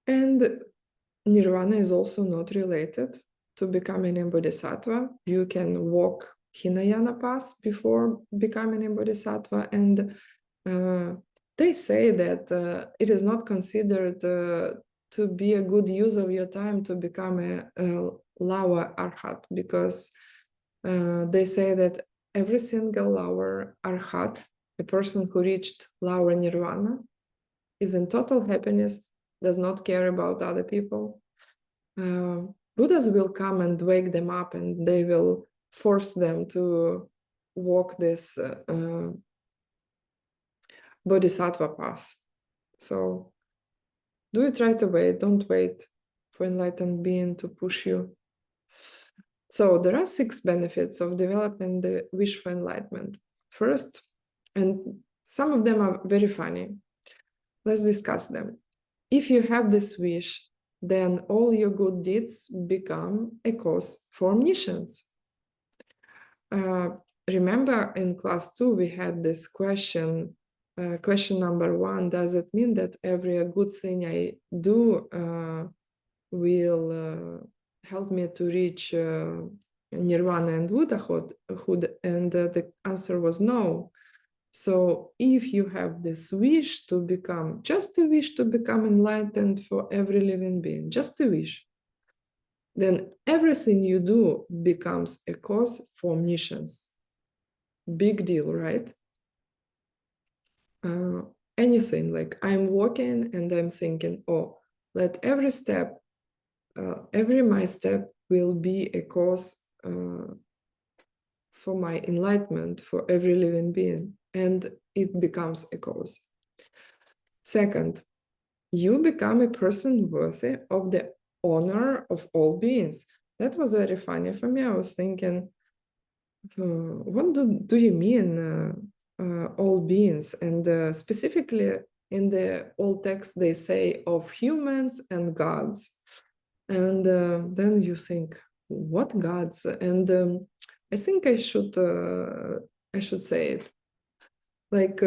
And nirvana is also not related to becoming a bodhisattva. You can walk Hinayana path before becoming a bodhisattva, and they say that it is not considered to be a good use of your time to become a lower arhat, because they say that every single lower arhat, a person who reached lower nirvana, is in total happiness, does not care about other people. Buddhas will come and wake them up, and they will force them to walk this bodhisattva path. So do you try to wait? Don't wait for enlightened being to push you. So there are 6 benefits of developing the wish for enlightenment. First, and some of them are very funny. Let's discuss them. if you have this wish, then all your good deeds become a cause for omniscience. Remember in class 2, we had this question, question number 1, does it mean that every good thing I do will help me to reach nirvana and Buddhahood? And the answer was no. So if you have this wish to become, just a wish to become enlightened for every living being, just a wish, then everything you do becomes a cause for omniscience. Big deal, right? Anything, like I'm walking and I'm thinking, oh, let every step, every my step will be a cause for my enlightenment for every living being, and it becomes a cause. Second, you become a person worthy of the honor of all beings. That was very funny for me. I was thinking, what do you mean all beings? And specifically in the old text, they say of humans and gods. And then you think, what gods? And I think I should say it. Like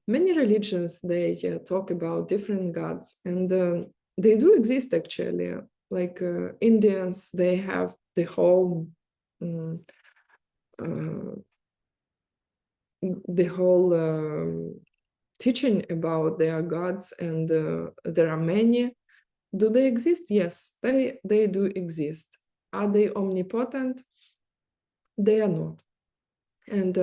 many religions, they talk about different gods, and they do exist actually. Like Indians, they have the whole teaching about their gods, and there are many. Do they exist? Yes, they do exist. Are they omnipotent? They are not. And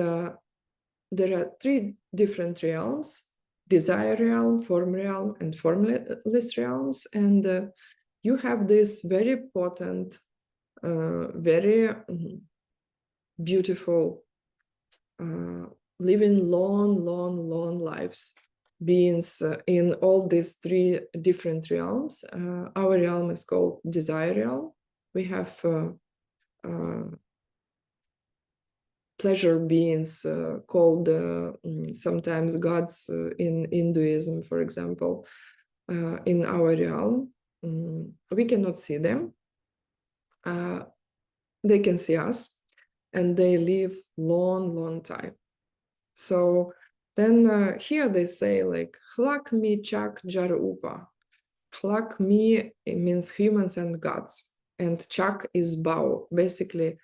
there are 3 different realms: desire realm, form realm, and formless realms. And you have this very potent, very beautiful, living long lives beings in all these 3 different realms. Our realm is called desire realm. We have pleasure beings called sometimes gods in Hinduism, for example. In our realm, we cannot see them. They can see us, and they live long time. So then here they say, like, Hlak mi chak jar upa. Hlak mi means humans and gods, and chak is bow. Basically,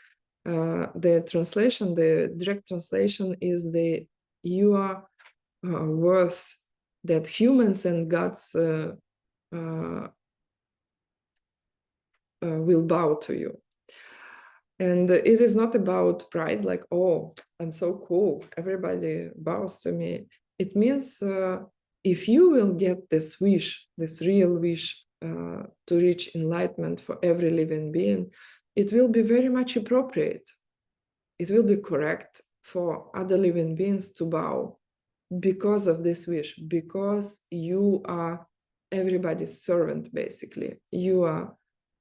the translation, the direct translation is the your worth, that humans and gods will bow to you. And it is not about pride, like, oh, I'm so cool, everybody bows to me. It means if you will get this wish, this real wish to reach enlightenment for every living being, it will be very much appropriate. It will be correct for other living beings to bow because of this wish, because you are everybody's servant, basically. You are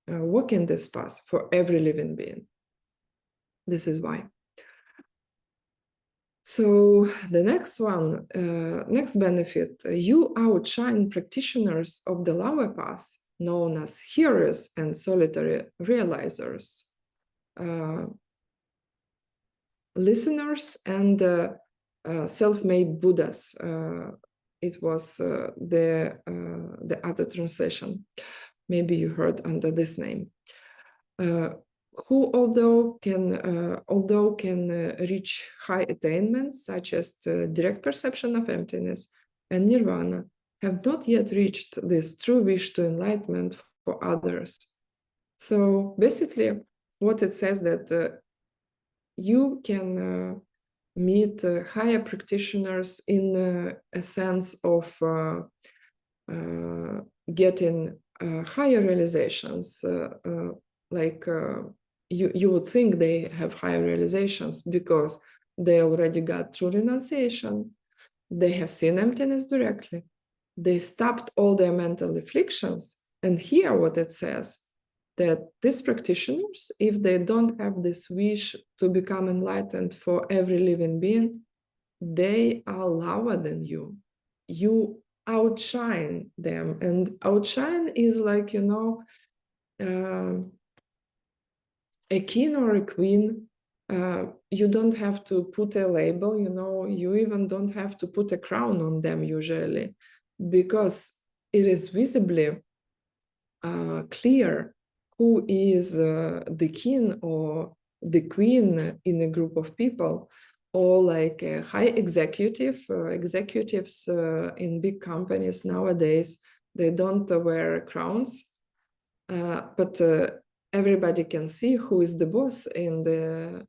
walking this path for every living being. This is why. So the next one, next benefit, you outshine practitioners of the lower path, known as hearers and solitary realizers, listeners and self-made Buddhas. It was the other translation. Maybe you heard under this name. Who, although can reach high attainments such as direct perception of emptiness and nirvana, have not yet reached this true wish to enlightenment for others. So basically, what it says that you can meet higher practitioners in a sense of getting higher realizations, like you would think they have higher realizations because they already got true renunciation, they have seen emptiness directly, they stopped all their mental afflictions. And here what it says, that these practitioners, if they don't have this wish to become enlightened for every living being, they are lower than you. You outshine them. And outshine is like, you know, a king or a queen. You don't have to put a label, you know, you even don't have to put a crown on them usually, because it is visibly clear who is the king or the queen in a group of people, or like a high executive. Executives in big companies nowadays, they don't wear crowns, but everybody can see who is the boss in the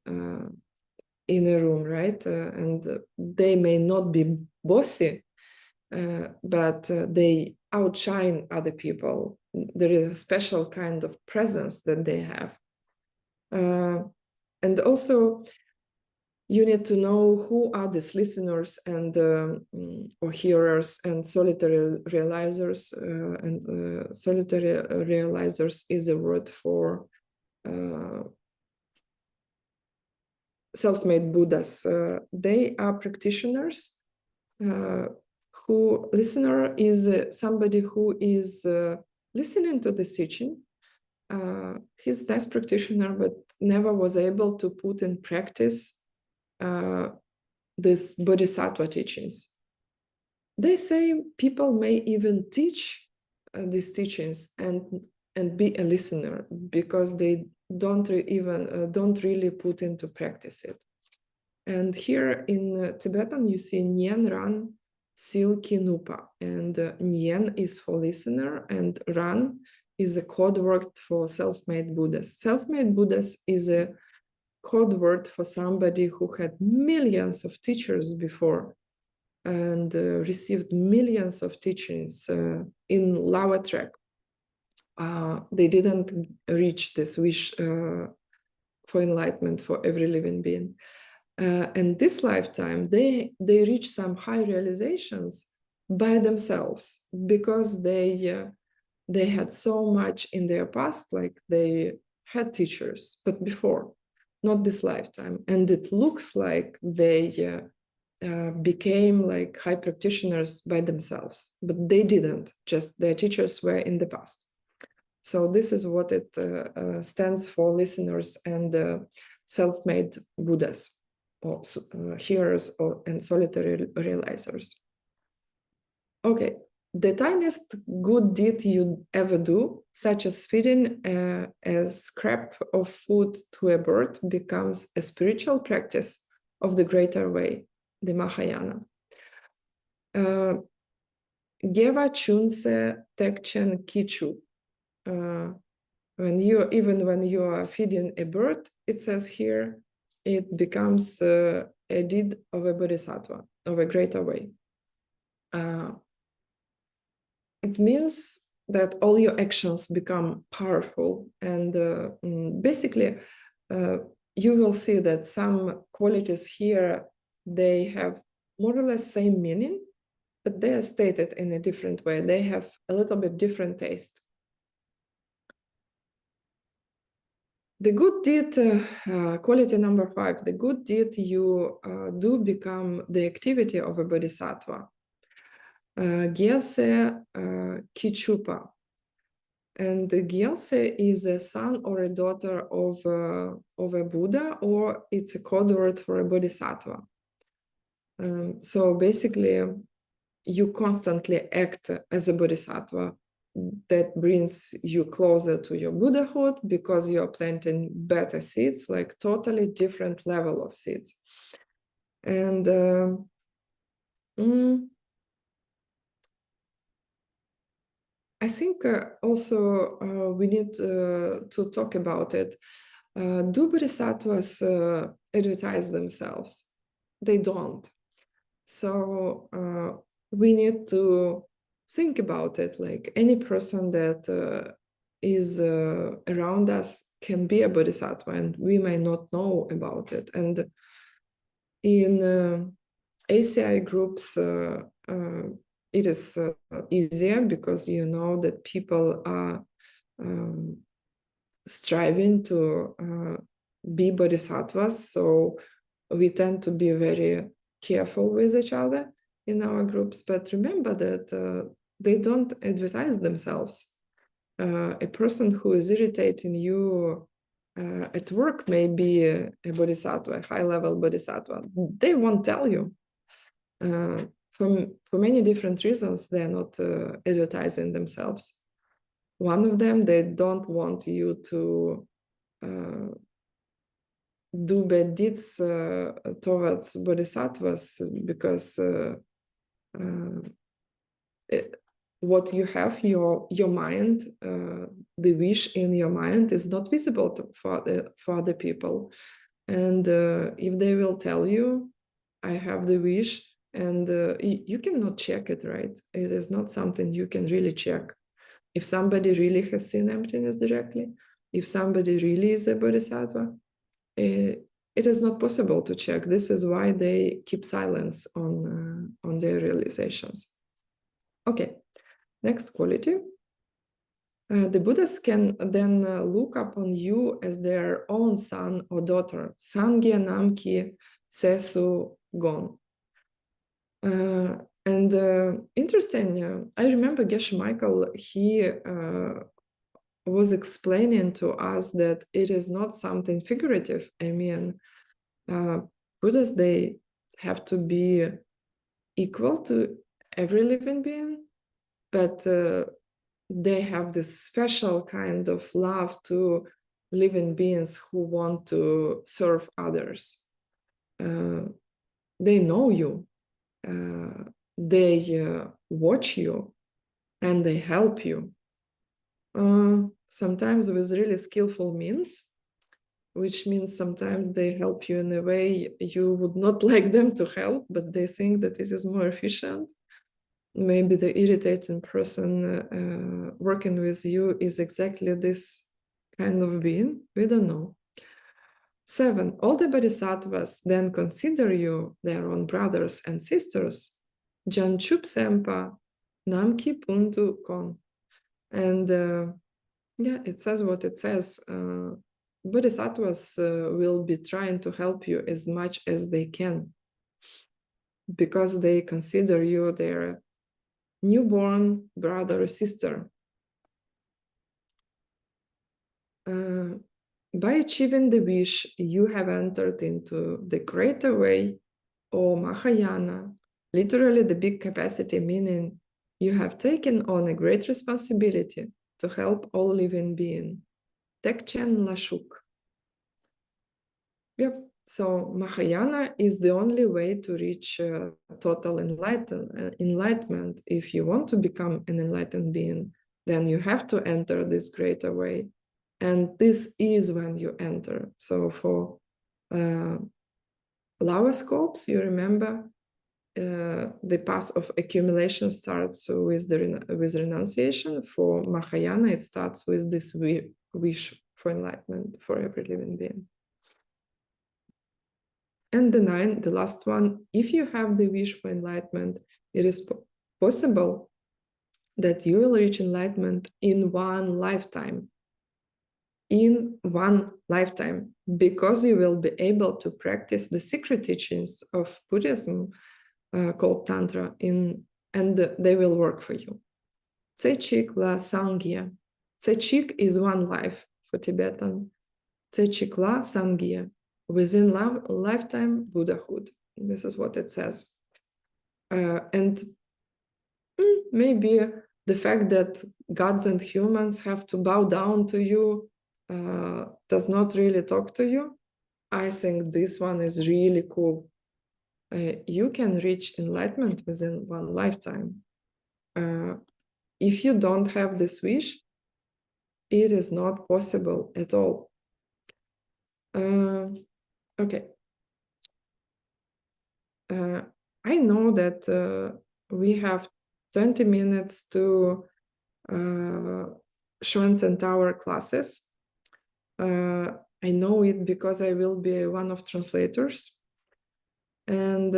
in a room, right? And they may not be bossy, but they outshine other people. There is a special kind of presence that they have. And also, you need to know who are these listeners and or hearers and solitary realizers. And solitary realizers is a word for self-made Buddhas. They are practitioners. Who listener is somebody who is listening to the teaching. He's a nice practitioner, but never was able to put in practice these bodhisattva teachings. They say people may even teach these teachings and be a listener, because they don't really put into practice it. And here in Tibetan, you see Nyen, Ran, Sil, Ki, Nupa. And Nyen is for listener, and Ran is a code word for self-made Buddhas. Self-made Buddhas is a code word for somebody who had millions of teachers before and received millions of teachings in lower track. They didn't reach this wish for enlightenment for every living being. And this lifetime, they reach some high realizations by themselves, because they had so much in their past, like they had teachers, but before, not this lifetime. And it looks like they became like high practitioners by themselves, but they didn't, just their teachers were in the past. So this is what it stands for, listeners and self-made Buddhas, or hearers and solitary realizers. Okay, the tiniest good deed you ever do, such as feeding a scrap of food to a bird, becomes a spiritual practice of the greater way, the Mahayana. Geva chunse tekchen kichu. When you are feeding a bird, it says here, it becomes a deed of a bodhisattva, of a greater way. It means that all your actions become powerful, and basically you will see that some qualities here, they have more or less same meaning, but they are stated in a different way. They have a little bit different taste. The good deed, quality number 5, the good deed you do become the activity of a bodhisattva. Gyalse Kichupa. And the Gyalse is a son or a daughter of a Buddha, or it's a code word for a bodhisattva. So basically, you constantly act as a bodhisattva. That brings you closer to your Buddhahood, because you're planting better seeds, like totally different level of seeds. And I think also we need to talk about it. Do bodhisattvas advertise themselves? They don't. So we need to think about it, like any person that is around us can be a bodhisattva, and we may not know about it. And in ACI groups, it is easier, because you know that people are striving to be bodhisattvas, so we tend to be very careful with each other. in our groups, but remember that they don't advertise themselves. A person who is irritating you at work may be a bodhisattva, a high-level bodhisattva. They won't tell you. For many different reasons, they're not advertising themselves. One of them, they don't want you to do bad deeds towards bodhisattvas, because what you have, your mind, the wish in your mind is not visible for other people. And if they will tell you, I have the wish, and you cannot check it, right? It is not something you can really check. If somebody really has seen emptiness directly, if somebody really is a bodhisattva, it is not possible to check. This is why they keep silence on their realizations. Okay, next quality. The Buddhas can then look upon you as their own son or daughter. Sangye namki sesu gon. And interesting, I remember McMichael, he was explaining to us that it is not something figurative. I mean, Buddhas, they have to be equal to every living being, but they have this special kind of love to living beings who want to serve others. They know you, they watch you, and they help you. Sometimes with really skillful means, which means sometimes they help you in a way you would not like them to help, but they think that it is more efficient. Maybe the irritating person working with you is exactly this kind of being. We don't know. 7, all the bodhisattvas then consider you their own brothers and sisters. Janchup Sempa Namki Puntu Kon. And yeah, it says what it says. Bodhisattvas will be trying to help you as much as they can, because they consider you their newborn brother or sister. By achieving the wish, you have entered into the greater way, or Mahayana, literally the big capacity, meaning you have taken on a great responsibility to help all living beings. Tekchen Lashuk. Yep. So Mahayana is the only way to reach total enlightenment. If you want to become an enlightened being, then you have to enter this greater way. And this is when you enter. So for lower scopes, you remember the path of accumulation starts with renunciation. For Mahayana, it starts with this wish for enlightenment for every living being. And the 9, the last one, if you have the wish for enlightenment, it is possible that you will reach enlightenment in one lifetime. In one lifetime, because you will be able to practice the secret teachings of Buddhism called Tantra, and they will work for you. Tsechik la Sangya. Tsechik is one life for Tibetan. Tsechik la Sangya. Within lifetime Buddhahood. This is what it says. And maybe the fact that gods and humans have to bow down to you does not really talk to you. I think this one is really cool. You can reach enlightenment within one lifetime. If you don't have this wish, it is not possible at all. Okay. I know that we have 20 minutes to Schwanzen Tower classes. I know it because I will be one of translators. And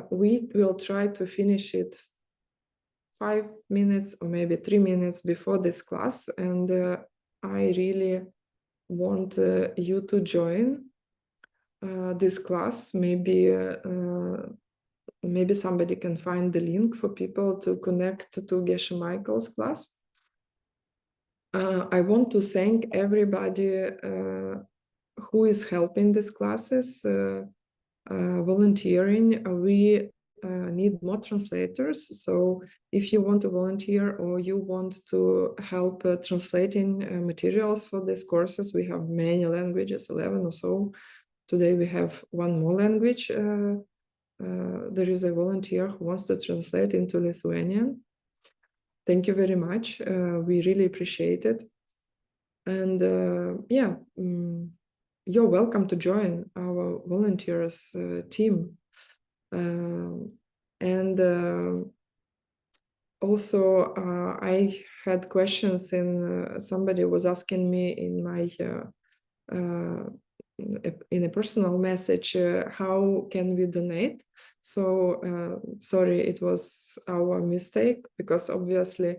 we will try to finish it 5 minutes or maybe 3 minutes before this class. And I really want you to join this class. Maybe maybe somebody can find the link for people to connect to McMichael's class. I want to thank everybody who is helping these classes, volunteering. We need more translators. So if you want to volunteer or you want to help translating materials for these courses, we have many languages, 11 or so. Today we have one more language. There is a volunteer who wants to translate into Lithuanian. Thank you very much. We really appreciate it. And yeah, you're welcome to join our volunteers team. And also, I had questions and somebody was asking me in my in a personal message, how can we donate? So sorry, it was our mistake, because obviously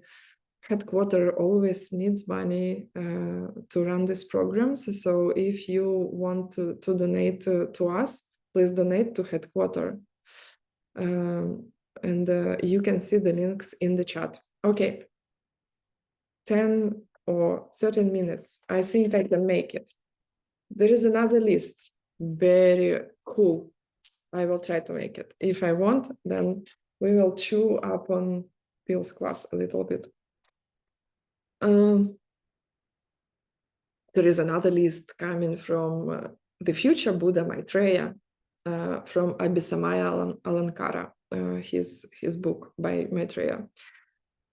headquarter always needs money to run these programs. So if you want to donate to us, please donate to headquarter. And you can see the links in the chat. Okay, 10 or 13 minutes. I think I can make it. There is another list, very cool. I will try to make it. If I want, then we will chew up on Bill's class a little bit. There is another list coming from the future Buddha Maitreya, from Abhisamaya Alankara, his book by Maitreya.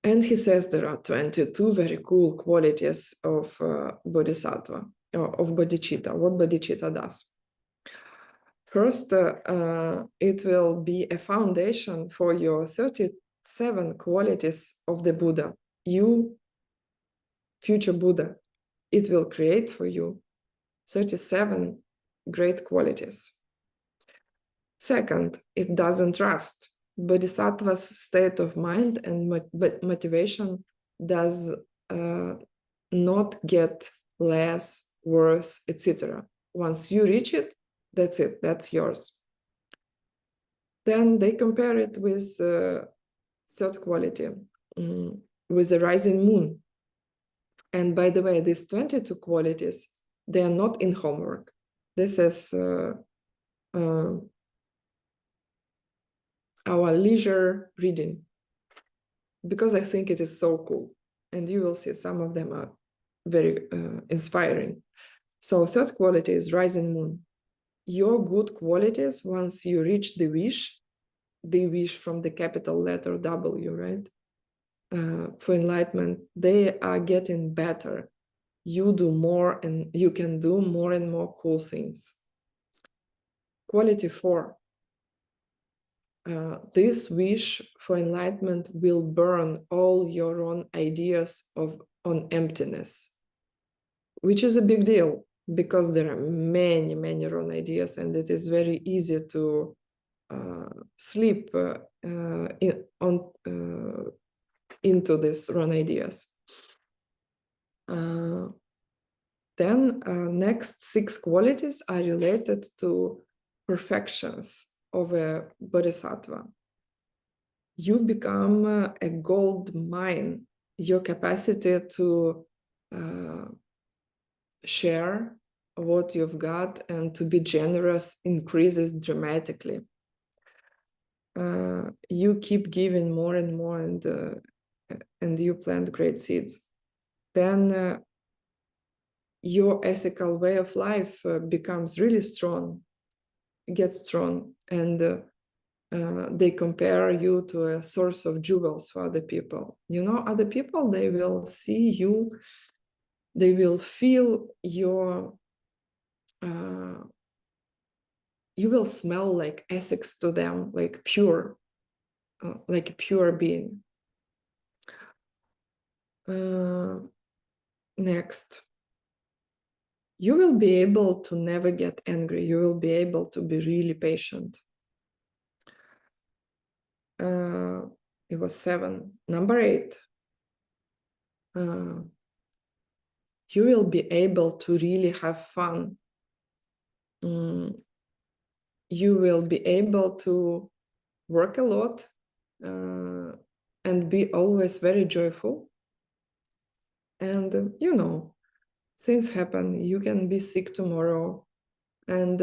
And he says there are 22 very cool qualities of Bodhisattva, or of bodhicitta, what bodhicitta does. First, it will be a foundation for your 37 qualities of the Buddha. You, future Buddha, it will create for you 37 great qualities. Second, it doesn't rust. Bodhisattva's state of mind and motivation does not get less, worse, etc. Once you reach it, that's yours. Then they compare it with third quality, with the rising moon. And by the way, these 22 qualities, they are not in homework. This is our leisure reading, because I think it is so cool. And you will see some of them are very inspiring. So third quality is rising moon. Your good qualities, once you reach the wish from the capital letter W, right? For enlightenment, they are getting better. You do more and you can do more and more cool things. Quality 4. This wish for enlightenment will burn all your own ideas on emptiness, which is a big deal, because there are many, many wrong ideas, and it is very easy to slip into these wrong ideas. Then next 6 qualities are related to perfections of a bodhisattva. You become a gold mine. Your capacity to share what you've got and to be generous increases dramatically. You keep giving more and more, and you plant great seeds. Then your ethical way of life becomes really strong, gets strong, and they compare you to a source of jewels for other people. You know, other people, they will see you, they will feel your, you will smell like ethics to them, like pure, like a pure being. Next, you will be able to never get angry. You will be able to be really patient. It was 7. Number 8. You will be able to really have fun. You will be able to work a lot, and be always very joyful. And things happen. You can be sick tomorrow. And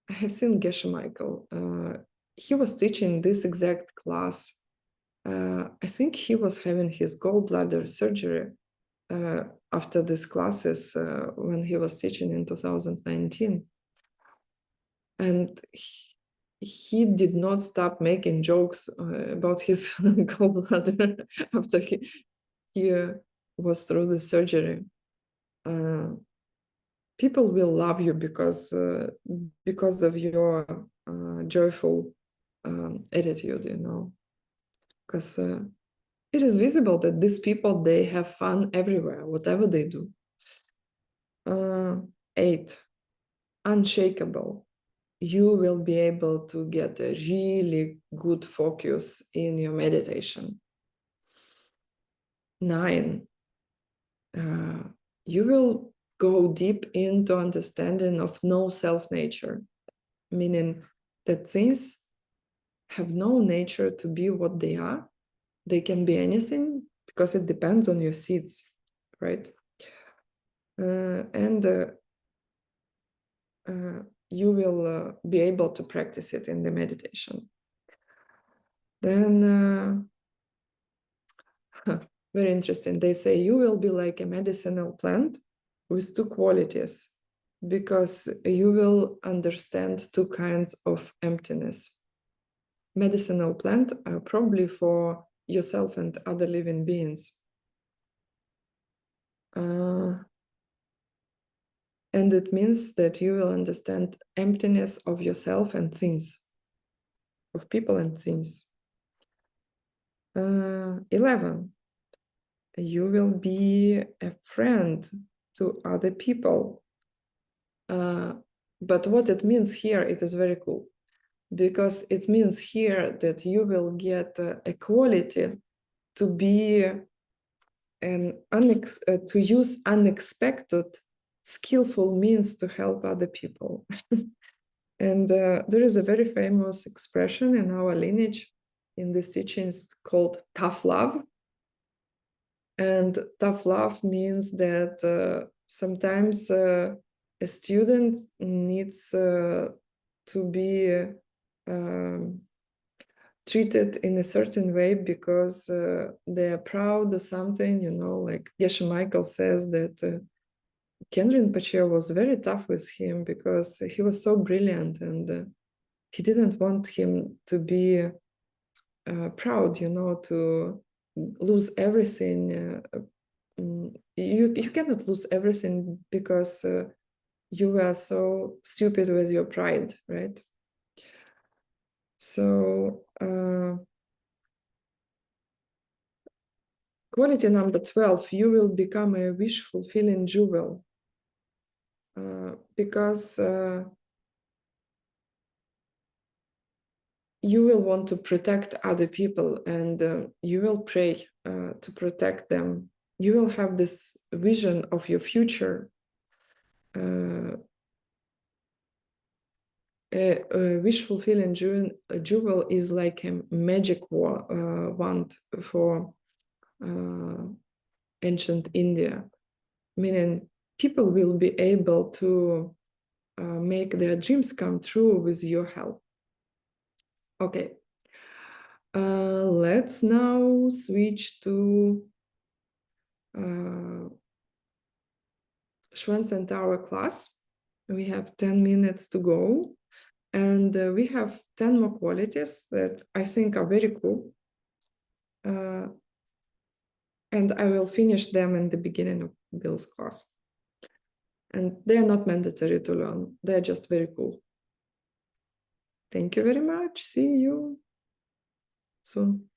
I have seen McMichael. He was teaching this exact class. I think he was having his gallbladder surgery after these classes when he was teaching in 2019. And he did not stop making jokes about his gallbladder after he was through the surgery. People will love you because of your joyful attitude, because it is visible that these people, they have fun everywhere, whatever they do. 8, unshakable. You will be able to get a really good focus in your meditation. 9, you will go deep into understanding of no self-nature, meaning that things have no nature to be what they are. They can be anything because it depends on your seeds, right? And you will be able to practice it in the meditation. Then, very interesting, they say you will be like a medicinal plant with 2 qualities, because you will understand 2 kinds of emptiness. Medicinal plant probably for yourself and other living beings. And it means that you will understand emptiness of yourself and things, of people and things. 11, you will be a friend to other people. But what it means here, it is very cool, because it means here that you will get a quality to be to use unexpected, skillful means to help other people. And there is a very famous expression in our lineage, in these teachings, called tough love. And tough love means that sometimes a student needs to be treated in a certain way because they are proud of something, like McMichael says that Khenrin Rinpoche was very tough with him because he was so brilliant, and he didn't want him to be proud, to lose everything. You cannot lose everything because you were so stupid with your pride, right? So quality number 12, you will become a wish-fulfilling jewel, because you will want to protect other people, and you will pray to protect them. You will have this vision of your future. A wish-fulfilling jewel is like a magic wand for ancient India, meaning people will be able to make their dreams come true with your help. Okay, let's now switch to Schwann Centaur class. We have 10 minutes to go, and we have 10 more qualities that I think are very cool. And I will finish them in the beginning of Bill's class. And they are not mandatory to learn. They're just very cool. Thank you very much. See you soon.